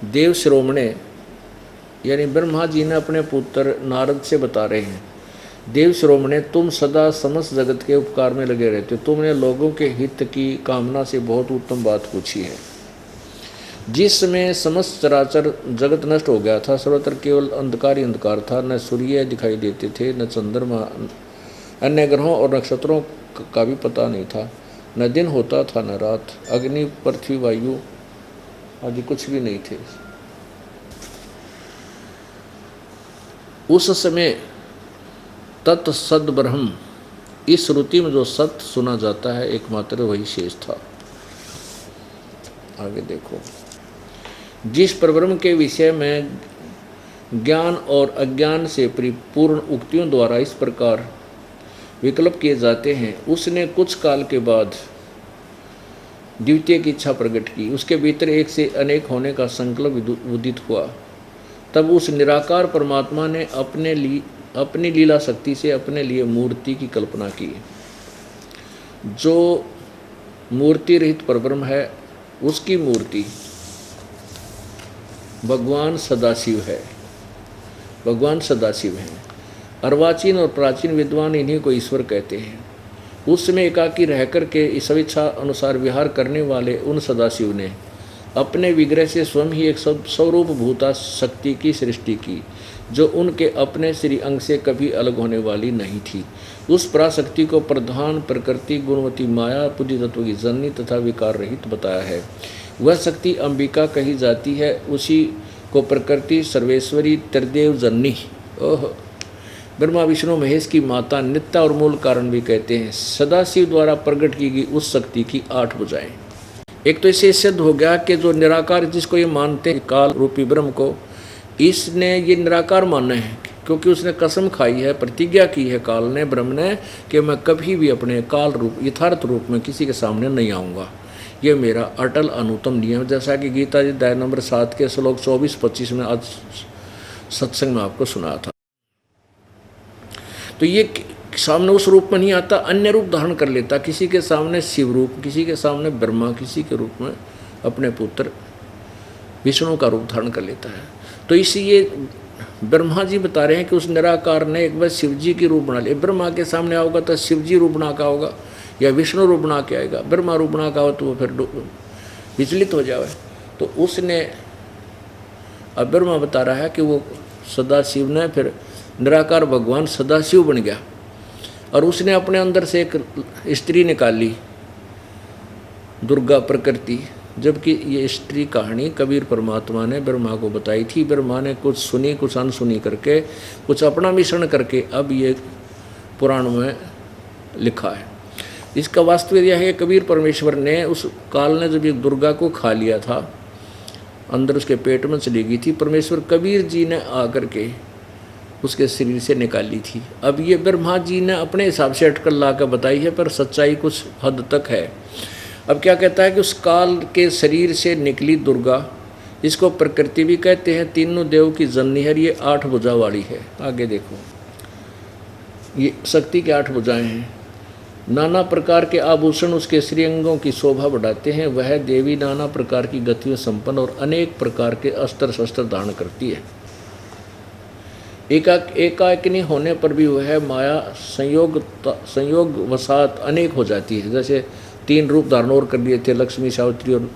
देव शिरोमणे, यानी ब्रह्मा जी ने अपने पुत्र नारद से बता रहे हैं, देव शिरोमणे तुम सदा समस्त जगत के उपकार में लगे रहते हो, तुमने लोगों के हित की कामना से बहुत उत्तम बात पूछी है। जिस समय समस्त चराचर जगत नष्ट हो गया था, सर्वत्र केवल अंधकार ही अंधकार था, न सूर्य दिखाई देते थे, न चंद्रमा, अन्य ग्रहों और नक्षत्रों का भी पता नहीं था, न दिन होता था न रात, अग्नि पृथ्वी वायु आदि कुछ भी नहीं थे। उस समय तत् सद ब्रह्म, इस श्रुति में जो सत्य सुना जाता है एकमात्र वही शेष था। आगे देखो, जिस परब्रह्म के विषय में ज्ञान और अज्ञान से परिपूर्ण उक्तियों द्वारा इस प्रकार विकल्प किए जाते हैं, उसने कुछ काल के बाद द्वितीय की इच्छा प्रकट की। उसके भीतर एक से अनेक होने का संकल्प उदित हुआ। तब उस निराकार परमात्मा ने अपनी लीला शक्ति से अपने लिए मूर्ति की कल्पना की। जो मूर्ति रहित परब्रह्म है, उसकी मूर्ति भगवान सदाशिव है। भगवान सदाशिव हैं। अर्वाचीन और प्राचीन विद्वान इन्हीं को ईश्वर कहते हैं। उस समय एकाकी रहकर के स्वेच्छा अनुसार विहार करने वाले उन सदाशिव ने अपने विग्रह से स्वयं ही एक स्वरूप भूता शक्ति की सृष्टि की, जो उनके अपने श्री अंग से कभी अलग होने वाली नहीं थी। उस पराशक्ति को प्रधान प्रकृति गुणवती माया बुद्धि तत्व की जननी तथा विकार रहित बताया है। वह शक्ति अंबिका कही जाती है। उसी को प्रकृति सर्वेश्वरी त्रिदेव जननी, ओह, ब्रह्मा विष्णु महेश की माता, नित्या और मूल कारण भी कहते हैं। सदाशिव द्वारा प्रकट की गई उस शक्ति की 8 भुजाएं। एक तो इससे सिद्ध हो गया कि जो निराकार जिसको ये मानते हैं काल रूपी ब्रह्म को, इसने ये निराकार माना है क्योंकि उसने कसम खाई है, प्रतिज्ञा की है काल ने, ब्रह्म ने, कि मैं कभी भी अपने काल रूप यथार्थ रूप में किसी के सामने नहीं आऊँगा। ये मेरा अटल अनुतम नियम, जैसा कि गीता जी अध्याय नंबर 7 के श्लोक 24-25 में आज सत्संग में आपको सुना था। तो ये सामने उस रूप में नहीं आता, अन्य रूप धारण कर लेता, किसी के सामने शिव रूप, किसी के सामने ब्रह्मा, किसी के रूप में अपने पुत्र विष्णु का रूप धारण कर लेता है। तो इसीलिए ब्रह्मा जी बता रहे हैं कि उस निराकार ने एक बार शिव जी की रूप बना लिया। ब्रह्मा के सामने आओगा तो शिव जी रूप बना का होगा या विष्णु रूप बना के आएगा, ब्रह्मा रूप बना का हो तो वो फिर विचलित हो जाए। तो उसने, अब ब्रह्मा बता रहा है कि वो सदाशिव ने, फिर निराकार भगवान सदाशिव बन गया और उसने अपने अंदर से एक स्त्री निकाली, दुर्गा प्रकृति। जबकि ये स्त्री कहानी कबीर परमात्मा ने ब्रह्मा को बताई थी। ब्रह्मा ने कुछ सुनी, कुछ अनसुनी करके, कुछ अपना मिश्रण करके अब ये पुराण में लिखा है। इसका वास्तविक यह है, कबीर परमेश्वर ने, उस काल ने जब ये दुर्गा को खा लिया था, अंदर उसके पेट में चली गई थी, परमेश्वर कबीर जी ने आकर के उसके शरीर से निकाली थी। अब ये ब्रह्मा जी ने अपने हिसाब से अटकल ला कर बताई है, पर सच्चाई कुछ हद तक है। अब क्या कहता है कि उस काल के शरीर से निकली दुर्गा, इसको प्रकृति भी कहते हैं, तीनों देव की जननी है, ये 8 भुजा वाली है। आगे देखो, ये शक्ति के 8 भुजाएं हैं। नाना प्रकार के आभूषण उसके श्रीअंगों की शोभा बढ़ाते हैं। वह देवी नाना प्रकार की गतियों संपन्न और अनेक प्रकार के अस्त्र शस्त्र धारण करती है। एकाकिनी होने पर भी वह माया संयोग वसात अनेक हो जाती है। जैसे 3 रूप धारण और कर लिए थे, लक्ष्मी, सावित्री और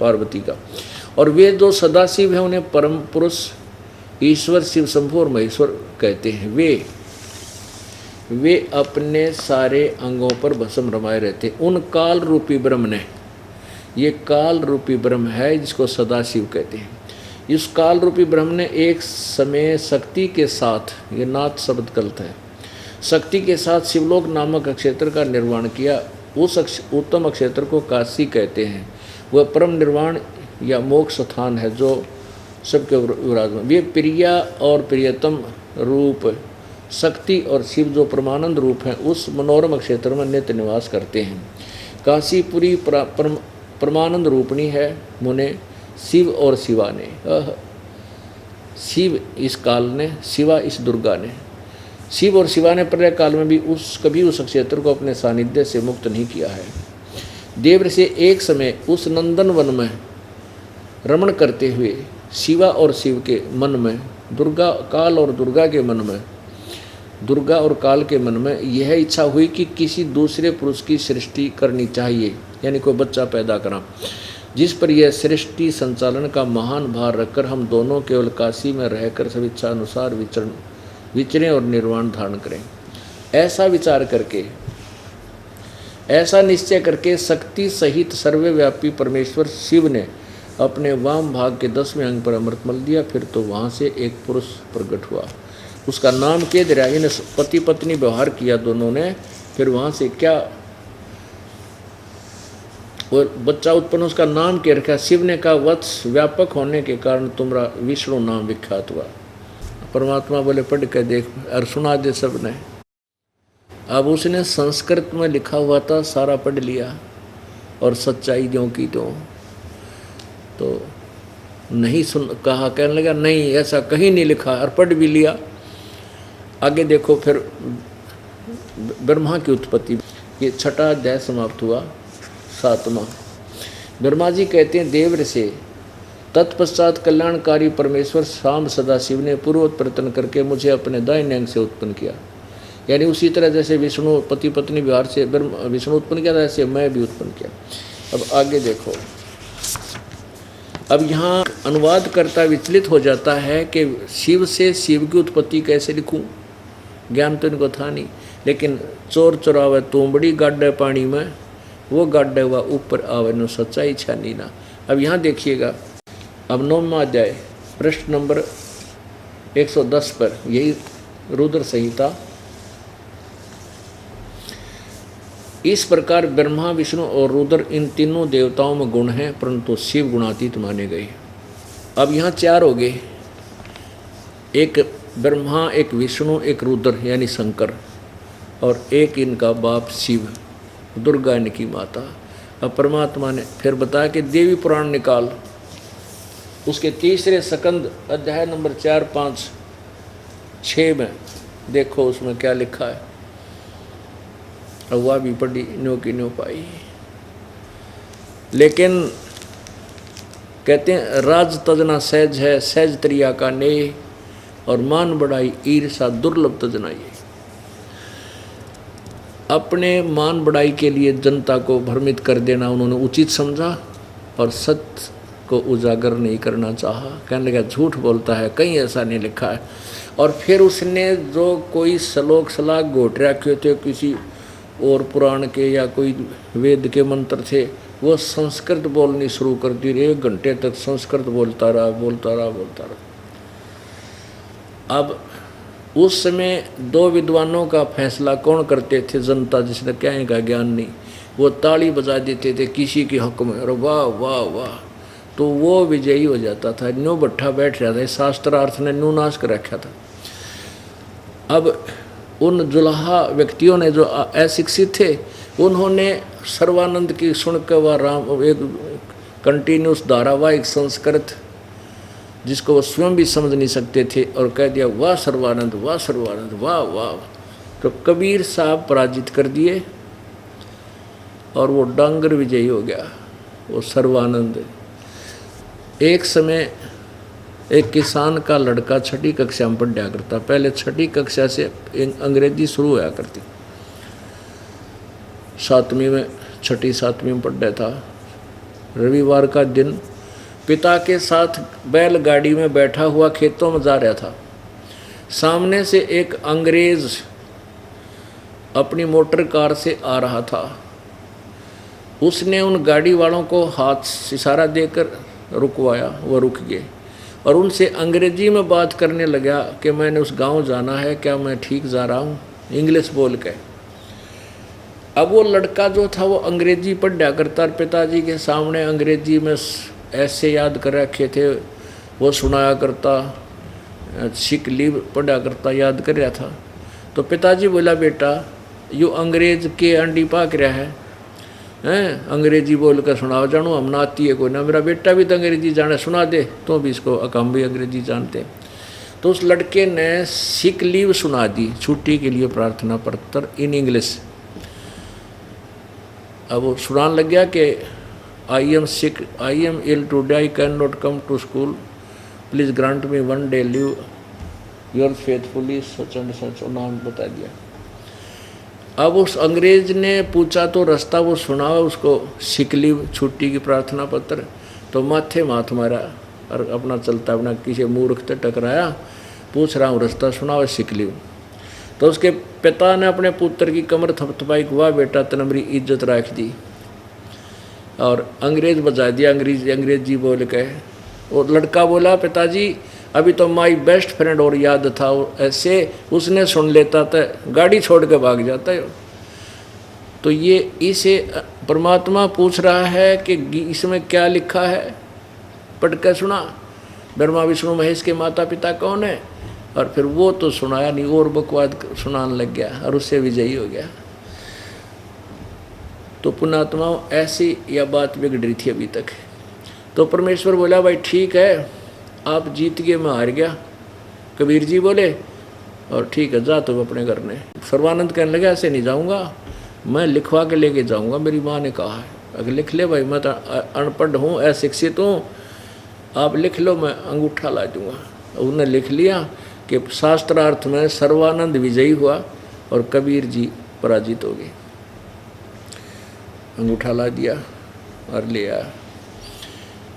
पार्वती का। और वे जो सदाशिव हैं उन्हें परम पुरुष ईश्वर, शिव शंभु और महेश्वर कहते हैं। वे अपने सारे अंगों पर भस्म रमाए रहते। उन काल रूपी ब्रह्म ने, ये काल रूपी ब्रह्म है जिसको सदाशिव कहते हैं, इस काल रूपी ब्रह्म ने एक समय शक्ति के साथ, ये नाथ शब्द गलत है, शक्ति के साथ शिवलोक नामक क्षेत्र का निर्माण किया। उस उत्तम क्षेत्र को काशी कहते हैं। वह परम निर्वाण या मोक्ष स्थान है जो सबके विराजमान। वे प्रिया और प्रियतम रूप शक्ति और शिव जो परमानंद रूप हैं उस मनोरम क्षेत्र में नित्य निवास करते हैं। काशीपुरी परमानंद रूपणी है मुने शिव और शिवा ने। शिव इस काल ने, शिवा इस दुर्गा ने। शिव और शिवा ने प्रलय काल में भी कभी उस क्षेत्र को अपने सानिध्य से मुक्त नहीं किया है। देव से एक समय उस नंदन वन में रमण करते हुए शिवा और शिव के मन में, दुर्गा काल और दुर्गा के मन में, दुर्गा और काल के मन में यह इच्छा हुई कि किसी दूसरे पुरुष की सृष्टि करनी चाहिए, यानी कोई बच्चा पैदा करा, जिस पर यह सृष्टि संचालन का महान भार रखकर हम दोनों केवल काशी में रहकर सब इच्छा अनुसार विचरें और निर्वाण धारण करें। ऐसा विचार करके, ऐसा निश्चय करके शक्ति सहित सर्वव्यापी परमेश्वर शिव ने अपने वाम भाग के 10वें अंग पर अमृत मल दिया। फिर तो वहाँ से एक पुरुष प्रकट हुआ, उसका नाम केदरा, इन्हें पति पत्नी व्यवहार किया दोनों ने। फिर वहाँ से क्या और बच्चा उत्पन्न, उसका नाम क्या रखा? शिव ने कहा वत्स, व्यापक होने के कारण तुम्हारा विष्णु नाम विख्यात हुआ। परमात्मा बोले पढ़ के देख और सुना दे सबने। अब उसने संस्कृत में लिखा हुआ था, सारा पढ़ लिया और सच्चाई ज्यों की तो नहीं सुन कहा, कहने लगा नहीं ऐसा कहीं नहीं लिखा, और पढ़ भी लिया। आगे देखो फिर ब्रह्मा की उत्पत्ति, ये 6ठा अध्याय समाप्त हुआ। 7वां ब्रह्मा जी कहते हैं देव से तत्पश्चात कल्याणकारी परमेश्वर शाम सदाशिव ने पूर्वोत्तर प्रयत्न करके मुझे अपने दाहिने अंग से उत्पन्न किया। यानी उसी तरह जैसे विष्णु पति पत्नी विहार से विष्णु उत्पन्न किया था, ऐसे मैं भी उत्पन्न किया। अब आगे देखो, अब यहाँ अनुवाद करता विचलित हो जाता है कि शिव से शिव की उत्पत्ति कैसे लिखूं, ज्ञान तो इनको था नहीं। लेकिन चोर चोरावे तोमड़ी गाड्डे पानी में, वो गाड्डे हुआ ऊपर आवे नो सच्चाई छानी ना। अब यहाँ देखिएगा, अब 9वां अध्याय प्रश्न नंबर 110 पर, यही रुद्र संहिता इस प्रकार ब्रह्मा, विष्णु और रुद्र इन तीनों देवताओं में गुण हैं, परंतु शिव गुणातीत माने गए। अब यहाँ चार हो गए, एक ब्रह्मा, एक विष्णु, एक रुद्र यानी शंकर, और एक इनका बाप शिव, दुर्गा इनकी माता। अब परमात्मा ने फिर बताया कि देवी पुराण निकाल, उसके तीसरे स्कंद अध्याय नंबर 4, 5, 6 में देखो उसमें क्या लिखा है। और वह भी पढ़ी न्यो की न्यो पाई। लेकिन कहते हैं राज तजना सहज है, सहज त्रिया का नेह, और मान बढ़ाई ईर्षा दुर्लभ तजना। ये अपने मान बढ़ाई के लिए जनता को भ्रमित कर देना उन्होंने उचित समझा, और सत्य को उजागर नहीं करना चाहा। कहने लगा झूठ बोलता है, कहीं ऐसा नहीं लिखा है। और फिर उसने जो कोई श्लोक सलाह घोट रखे थे किसी और पुराण के या कोई वेद के मंत्र थे, वो संस्कृत बोलनी शुरू कर दी। 1 घंटे तक संस्कृत बोलता रहा। अब उस समय 2 विद्वानों का फैसला कौन करते थे? जनता, जिसने क्या का ज्ञान नहीं, वो ताली बजा देते थे किसी के हक में, और वाह वाह वाह, तो वो विजयी हो जाता था। न्यू भट्ठा बैठ रहा था, शास्त्रार्थ ने न्यू नाश कर रखा था। अब उन जुलाहा व्यक्तियों ने जो अशिक्षित थे, उन्होंने सर्वानंद की सुनकर वह राम एक कंटिन्यूस धारावाहिक संस्कृत जिसको वो स्वयं भी समझ नहीं सकते थे, और कह दिया वाह सर्वानंद, वाह सर्वानंद, वाह वाह। तो कबीर साहब पराजित कर दिए और वो डांगर विजयी हो गया, वो सर्वानंद। एक समय एक किसान का लड़का 6ठी कक्षा में पढ़ा करता। पहले 6ठी कक्षा से अंग्रेजी शुरू होया करती, 7वीं में 6ठी 7वीं में पढ़ा था। रविवार का दिन पिता के साथ बैलगाड़ी में बैठा हुआ खेतों में जा रहा था। सामने से एक अंग्रेज अपनी मोटर कार से आ रहा था। उसने उन गाड़ी वालों को हाथ से इशारा देकर रुकवाया, वो रुक गए और उनसे अंग्रेजी में बात करने लगा कि मैंने उस गांव जाना है, क्या मैं ठीक जा रहा हूँ, इंग्लिश बोल के। अब वो लड़का जो था वो अंग्रेजी पढ़ा करता, पिताजी के सामने अंग्रेजी में ऐसे याद कर रखे थे, वो सुनाया करता, सिक लीव पढ़ा करता, याद कर रहा था। तो पिताजी बोला बेटा यू अंग्रेज के अंडी पाक रहा है, अंग्रेजी बोल कर सुनाओ, जानो हम ना आती है कोई ना, मेरा बेटा भी तो अंग्रेजी जाने, सुना दे तो भी इसको, हम भी अंग्रेजी जानते। तो उस लड़के ने सिक लीव सुना दी, छुट्टी के लिए प्रार्थना पत्र इन इंग्लिश। अब वो सुनाने लग गया कि I am sick, I am ill today, I can not come to school, please grant me 1 day leave, your faithfully such and such, नाम बता दिया। अब उस अंग्रेज ने पूछा तो रास्ता वो सुना उसको, सिक लीव छुट्टी की प्रार्थना पत्र, तो माथे माथ मारा और अपना चलता अपना किसी मूर्ख से टकराया, पूछ रहा हूँ रास्ता सुनाओ, सिक लीव। तो उसके पिता ने अपने पुत्र की कमर थपथपाई, हुआ बेटा तने मेरी इज्जत रख दी, और अंग्रेज बजा दिया अंग्रेजी बोल के। और लड़का बोला पिताजी अभी तो माई बेस्ट फ्रेंड और याद था, ऐसे उसने सुन लेता था गाड़ी छोड़ के भाग जाता है। तो ये इसे परमात्मा पूछ रहा है कि इसमें क्या लिखा है, पढ़ के सुना, ब्रह्मा विष्णु महेश के माता पिता कौन है, और फिर वो तो सुनाया नहीं और बकवाद सुनाने लग गया और उससे विजयी हो गया। तो पुण्यात्माओं ऐसी यह बात बिगड़ रही थी अभी तक। तो परमेश्वर बोला भाई ठीक है आप जीत गए, मैं हार गया। कबीर जी बोले और ठीक है जा तो अपने घर में। सर्वानंद कहने लगा ऐसे नहीं जाऊंगा, मैं लिखवा के लेके जाऊंगा, मेरी माँ ने कहा है। अगर लिख ले भाई, मैं तो अनपढ़ हूँ, अशिक्षित हूँ, आप लिख लो, मैं अंगूठा ला दूंगा। उन्होंने लिख लिया कि शास्त्रार्थ में सर्वानंद विजयी हुआ और कबीर जी पराजित हो गए। अंगूठा ला दिया और ले आया।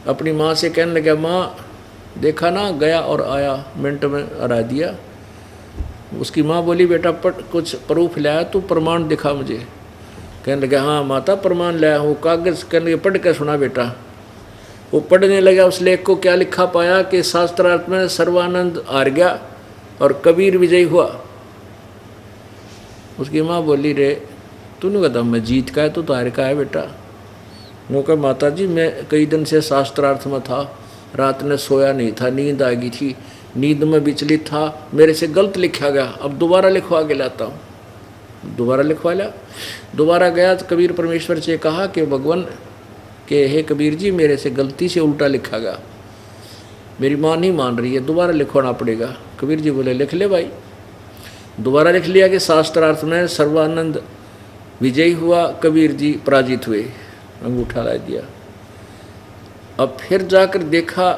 अपनी माँ से कहने लगा माँ देखा ना, गया और आया, मिनट में हरा दिया। उसकी माँ बोली बेटा कुछ प्रूफ लाया, तू प्रमाण दिखा मुझे। कहने लगा हाँ माता प्रमाण लाया हूँ, कागज़। कहने लगे पढ़ के सुना बेटा। वो पढ़ने लगा, उस लेख को क्या लिखा पाया कि शास्त्रार्थ में सर्वानंद हार गया और कबीर विजयी हुआ। उसकी माँ बोली रे तूने कहता मैं जीत का है तो हार का है बेटा। वो कहा माता जी मैं कई दिन से शास्त्रार्थ में था, रात ने सोया नहीं था, नींद आ गई थी, नींद में विचलित था, मेरे से गलत लिखा गया, अब दोबारा लिखवा के लाता हूँ। दोबारा लिखवा लिया। दोबारा गया तो कबीर परमेश्वर से कहा कि भगवान के हे कबीर जी मेरे से गलती से उल्टा लिखा गया, मेरी माँ नहीं मान रही है, दोबारा लिखवाना पड़ेगा। कबीर जी बोले लिख ले भाई। दोबारा लिख लिया कि शास्त्रार्थ में सर्वानंद विजयी हुआ, कबीर जी पराजित हुए, अंगूठा ला दिया। अब फिर जाकर देखा,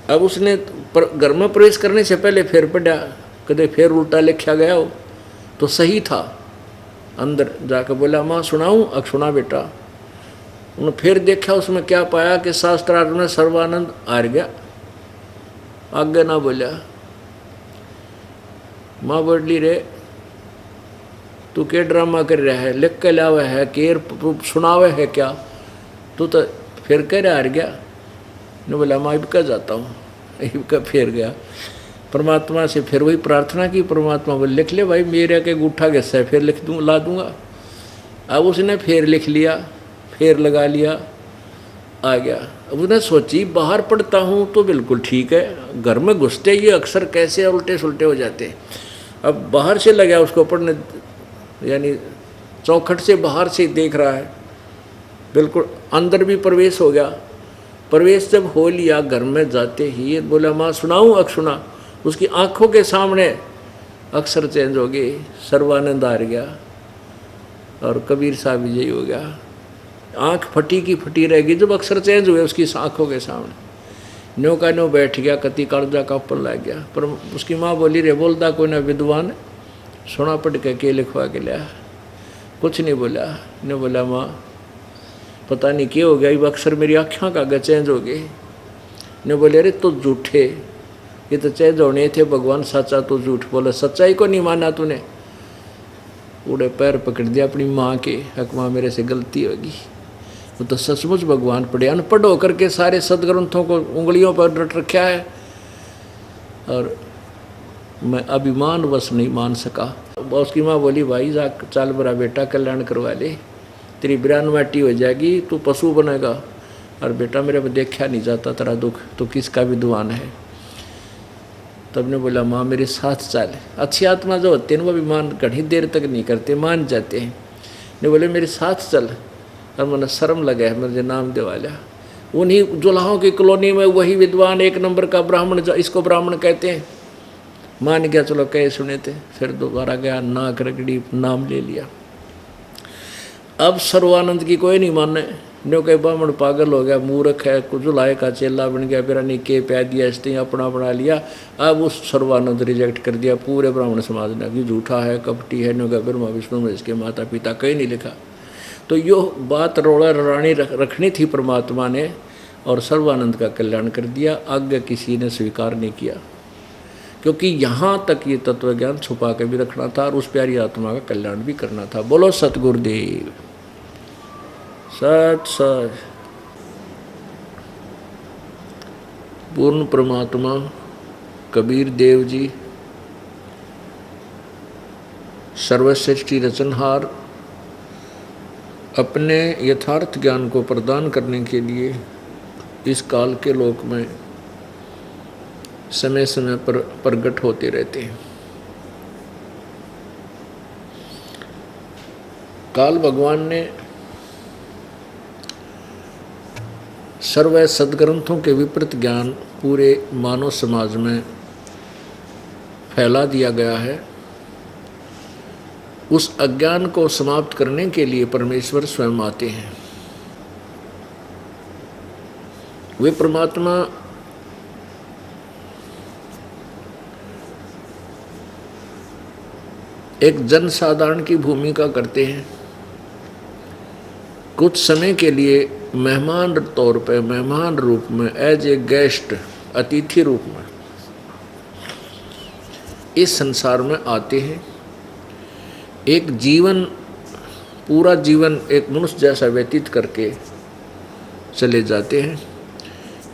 अब उसने घर में प्रवेश करने से पहले फिर पढ़ा, कदे फिर उल्टा लिखा गया हो तो सही था। अंदर जाकर बोला माँ सुनाऊँ? अब सुना बेटा। उन्होंने फिर देखा, उसमें क्या पाया कि शास्त्रार्थ में सर्वानंद हार गया, आगे ना बोला। माँ बोली रे तू क्या ड्रामा कर रहा है, लिख के लावे है, केर सुनावे है क्या, तू तो फिर कह रहा हार गया। ने बोला माँ इबका जाता हूँ, इबका फिर गया परमात्मा से, फिर वही प्रार्थना की। परमात्मा बोले लिख ले भाई, मेरे के गुठा गस्सा है, फिर लिख दूँ ला दूँगा। अब उसने फिर लिख लिया, फिर लगा लिया, आ गया। अब उसने सोची बाहर पढ़ता हूँ तो बिल्कुल ठीक है, घर में घुसते ये अक्सर कैसे उल्टे सुलटे हो जाते। अब बाहर से लगा उसको पढ़ने, यानी चौखट से बाहर से देख रहा है, बिल्कुल अंदर भी प्रवेश हो गया। प्रवेश जब हो लिया, घर में जाते ही बोला माँ सुनाऊँ? अक सुना। उसकी आंखों के सामने अक्षर चेंज हो गए, सर्वानंद हार गया और कबीर साहब विजयी हो गया। आंख फटी की फटी रहेगी जब अक्षर चेंज हुए उसकी आंखों के सामने। न्यो का न्यो बैठ गया, कति कालजा का ऊपर लग गया। पर उसकी माँ बोली रे बोलता कोई ना विद्वान, सोना पढ़ के लिखवा के लिया, कुछ नहीं बोला। ने बोला माँ पता नहीं क्या हो गया, ये अक्षर मेरी आँखों का चेंज हो गए। ने बोले अरे तो झूठे, ये तो चेंज होने थे, भगवान सच्चा तो झूठ बोला, सच्चाई को नहीं माना तूने। उड़े पैर पकड़ दिया अपनी माँ के, हक माँ मेरे से गलती होगी। वो तो सचमुच भगवान पढ़े, अनपढ़ होकर के सारे सदग्रंथों को उंगलियों पर रट रखा है, और मैं अभिमान वश नहीं मान सका। उसकी माँ बोली भाई जा चाल बरा बेटा कल्याण करवा ले, तेरी बिरान माटी हो जाएगी, तू पशु बनेगा, और बेटा मेरे को देखा नहीं जाता तेरा दुख, तो किसका विद्वान है। तब ने बोला माँ मेरे साथ चल। अच्छी आत्मा जो होते हैं वो अभिमान घनी देर तक नहीं करते, मान जाते हैं। ने बोले मेरे साथ चल, और मैंने शर्म लगा है, मुझे नाम दिवा लिया। उन्हीं जुलाहों की कॉलोनी में वही विद्वान एक नंबर का ब्राह्मण, इसको ब्राह्मण कहते हैं, मान गया, चलो कहे सुने थे। फिर दोबारा गया, नाक रगड़ी, नाम ले लिया। अब सर्वानंद की कोई नहीं माने, न्यो कहे ब्राह्मण पागल हो गया, मूर्ख है, कुजुलाए का चेला बन गया, फिर निके पै दिया, इसने अपना बना लिया। अब उस सर्वानंद रिजेक्ट कर दिया पूरे ब्राह्मण समाज ने कि झूठा है, कपटी है। न्यो कहे ब्रह्मा विष्णु में इसके माता पिता कहीं नहीं लिखा। तो यो बात रोड़ा रानी रखनी थी परमात्मा ने, और सर्वानंद का कल्याण कर दिया। आगे किसी ने स्वीकार नहीं किया, क्योंकि यहाँ तक ये तत्व ज्ञान छुपा के भी रखना था और उस प्यारी आत्मा का कल्याण भी करना था। बोलो सतगुरुदेव सच सच। पूर्ण परमात्मा कबीर देव जी सर्वश्रेष्ठी रचनहार अपने यथार्थ ज्ञान को प्रदान करने के लिए इस काल के लोक में समय समय पर प्रकट होते रहते हैं। काल भगवान ने सर्व सदग्रंथों के विपरीत ज्ञान पूरे मानव समाज में फैला दिया गया है। उस अज्ञान को समाप्त करने के लिए परमेश्वर स्वयं आते हैं। वे परमात्मा एक जन साधारण की भूमिका करते हैं। कुछ समय के लिए मेहमान तौर पे, मेहमान रूप में, एज ए गेस्ट, अतिथि रूप में इस संसार में आते हैं। एक जीवन, पूरा जीवन एक मनुष्य जैसा व्यतीत करके चले जाते हैं।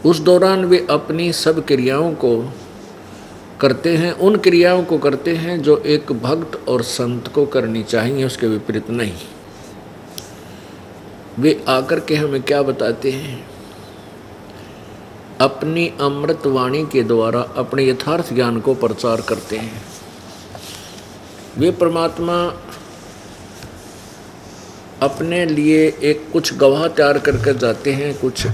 उस दौरान वे अपनी सब क्रियाओं को करते हैं, उन क्रियाओं को करते हैं जो एक भक्त और संत को करनी चाहिए, उसके विपरीत नहीं। वे आकर के हमें क्या बताते हैं? अपनी अमृत वाणी के द्वारा अपने यथार्थ ज्ञान को प्रचार करते हैं। वे परमात्मा अपने लिए एक कुछ गवाह तैयार करके जाते हैं, कुछ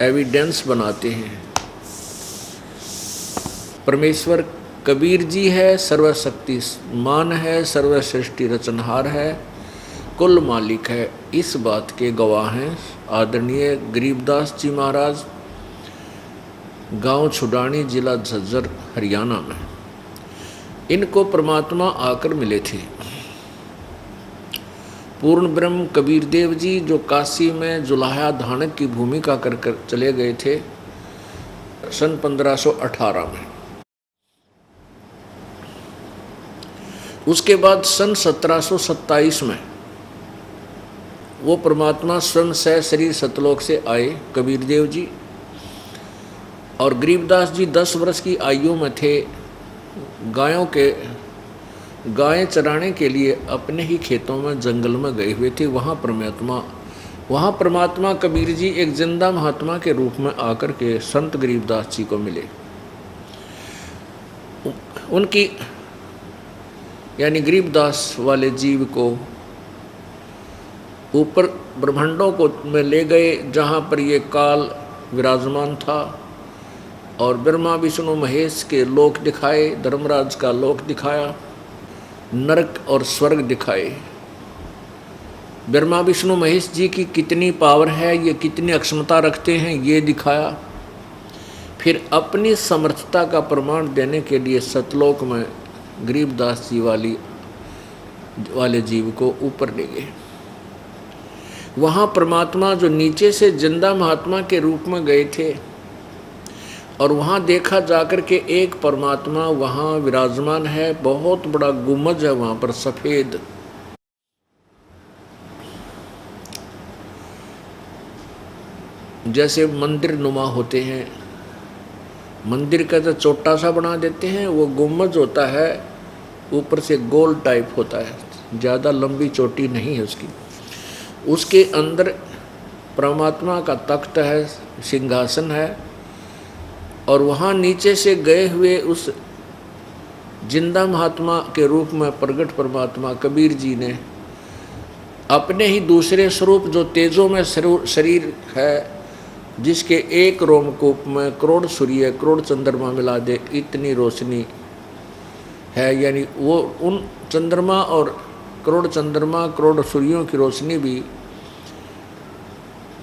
एविडेंस बनाते हैं। परमेश्वर कबीर जी है, सर्वशक्तिमान है, सर्वसृष्टि रचनहार है, कुल मालिक है, इस बात के गवाह हैं आदरणीय गरीबदास जी महाराज, गांव छुडानी, जिला झज्जर, हरियाणा में। इनको परमात्मा आकर मिले थे। पूर्ण ब्रह्म कबीर देव जी जो काशी में जुलाहा धानक की भूमिका कर चले गए थे सन 1518 में। उसके बाद सन 1727 में वो परमात्मा स्वयं सह शरीर सतलोक से आए कबीर देव जी, और गरीबदास जी 10 वर्ष की आयु में थे। गायें चराने के लिए अपने ही खेतों में जंगल में गए हुए थे। वहाँ परमात्मा कबीर जी एक जिंदा महात्मा के रूप में आकर के संत गरीबदास जी को मिले। उनकी यानी गरीबदास वाले जीव को ऊपर ब्रह्मांडों को में ले गए, जहाँ पर ये काल विराजमान था, और ब्रह्मा विष्णु महेश के लोक दिखाए, धर्मराज का लोक दिखाया, नरक और स्वर्ग दिखाए। ब्रह्मा विष्णु महेश जी की कितनी पावर है, ये कितनी अक्षमता रखते हैं, ये दिखाया। फिर अपनी समर्थता का प्रमाण देने के लिए सतलोक में गरीबदास जी वाले जीव को ऊपर ले गए। वहाँ परमात्मा जो नीचे से जिंदा महात्मा के रूप में गए थे, और वहाँ देखा जाकर के एक परमात्मा वहाँ विराजमान है, बहुत बड़ा गुम्बद है वहाँ पर सफ़ेद। जैसे मंदिर नुमा होते हैं, मंदिर का जो छोटा सा बना देते हैं, वो गुम्बद होता है, ऊपर से गोल टाइप होता है, ज़्यादा लंबी चोटी नहीं है उसकी। उसके अंदर परमात्मा का तख्त है, सिंहासन है, और वहाँ नीचे से गए हुए उस जिंदा महात्मा के रूप में प्रकट परमात्मा कबीर जी ने अपने ही दूसरे स्वरूप जो तेजों में शरीर है, जिसके एक रोमकूप में करोड़ सूर्य करोड़ चंद्रमा मिला दे इतनी रोशनी है, यानी वो उन चंद्रमा और करोड़ चंद्रमा करोड़ सूर्यों की रोशनी भी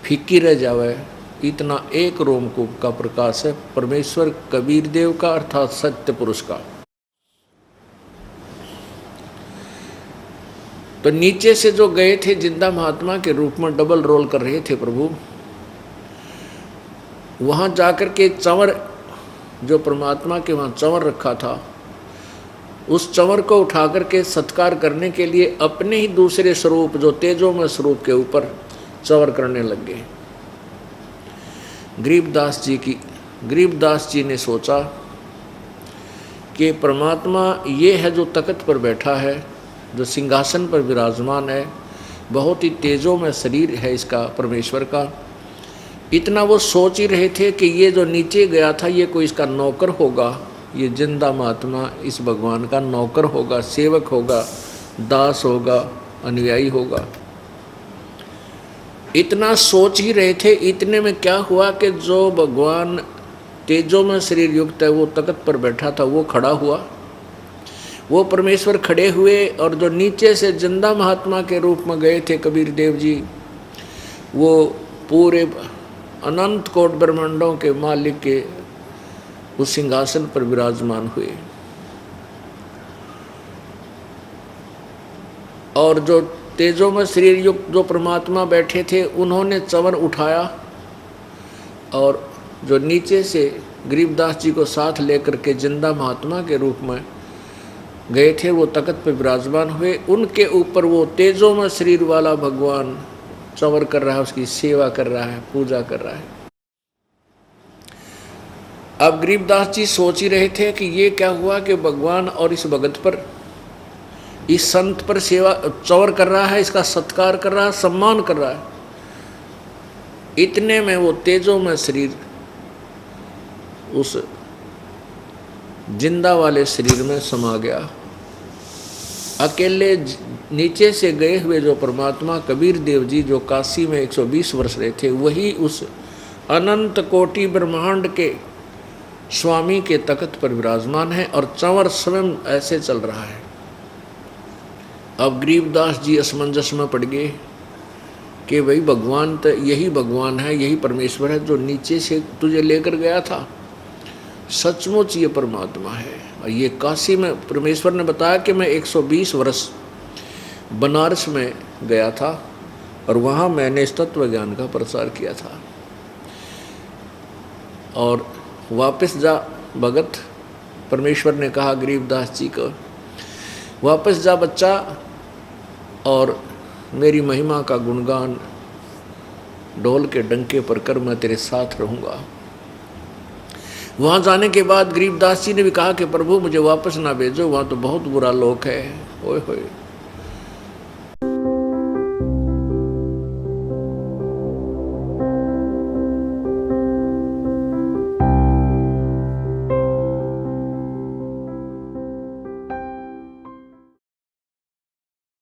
फीकी रह जावे, इतना एक रोमकूप का प्रकाश है परमेश्वर कबीर देव का, अर्थात सत्य पुरुष का। तो नीचे से जो गए थे जिंदा महात्मा के रूप में डबल रोल कर रहे थे प्रभु, वहां जाकर के चंवर जो परमात्मा के वहां चंवर रखा था, उस चंवर को उठाकर के सत्कार करने के लिए अपने ही दूसरे स्वरूप जो तेजो में स्वरूप के ऊपर चंवर करने लग गए। गरीबदास जी ने सोचा कि परमात्मा ये है जो तख्त पर बैठा है, जो सिंहासन पर विराजमान है, बहुत ही तेजों में शरीर है इसका परमेश्वर का। इतना वो सोच ही रहे थे कि ये जो नीचे गया था ये कोई इसका नौकर होगा, ये जिंदा महात्मा इस भगवान का नौकर होगा, सेवक होगा, दास होगा, अनुयायी होगा। इतना सोच ही रहे थे। इतने में क्या हुआ कि जो भगवान तेजों में शरीर युक्त है वो तख्त पर बैठा था, वो खड़ा हुआ, वो परमेश्वर खड़े हुए, और जो नीचे से जिंदा महात्मा के रूप में गए थे कबीर देव जी, वो पूरे अनंत कोट ब्रह्मांडों के मालिक के उस सिंहासन पर विराजमान हुए। और जो तेजों में शरीर युक्त जो परमात्मा बैठे थे, उन्होंने चंवर उठाया, और जो नीचे से गरीबदास जी को साथ लेकर के जिंदा महात्मा के रूप में गए थे, वो तख्त पर विराजमान हुए। उनके ऊपर वो तेजों में शरीर वाला भगवान चंवर कर रहा है, उसकी सेवा कर रहा है, पूजा कर रहा है। अब गरीबदास जी सोच ही रहे थे कि ये क्या हुआ कि भगवान और इस भगत पर, इस संत पर सेवा चौर कर रहा है, इसका सत्कार कर रहा है, सम्मान कर रहा है। इतने में वो तेजो में शरीर उस जिंदा वाले शरीर में समा गया। अकेले नीचे से गए हुए जो परमात्मा कबीर देव जी जो काशी में 120 वर्ष रहे थे, वही उस अनंत कोटि ब्रह्मांड के स्वामी के तख्त पर विराजमान है और चंवर स्वयं ऐसे चल रहा है। अब गरीबदास जी असमंजस में पड़ गए कि भाई भगवान तो यही भगवान है, यही परमेश्वर है जो नीचे से तुझे लेकर गया था, सचमुच ये परमात्मा है। और ये काशी में परमेश्वर ने बताया कि मैं 120 वर्ष बनारस में गया था और वहाँ मैंने इस तत्व ज्ञान का प्रसार किया था। और वापस जा भगत, परमेश्वर ने कहा गरीबदास जी को, वापस जा बच्चा और मेरी महिमा का गुणगान ढोल के डंके पर कर, मैं तेरे साथ रहूँगा। वहाँ जाने के बाद गरीबदास जी ने भी कहा कि प्रभु मुझे वापस ना भेजो, वहाँ तो बहुत बुरा लोक है। ओए होए,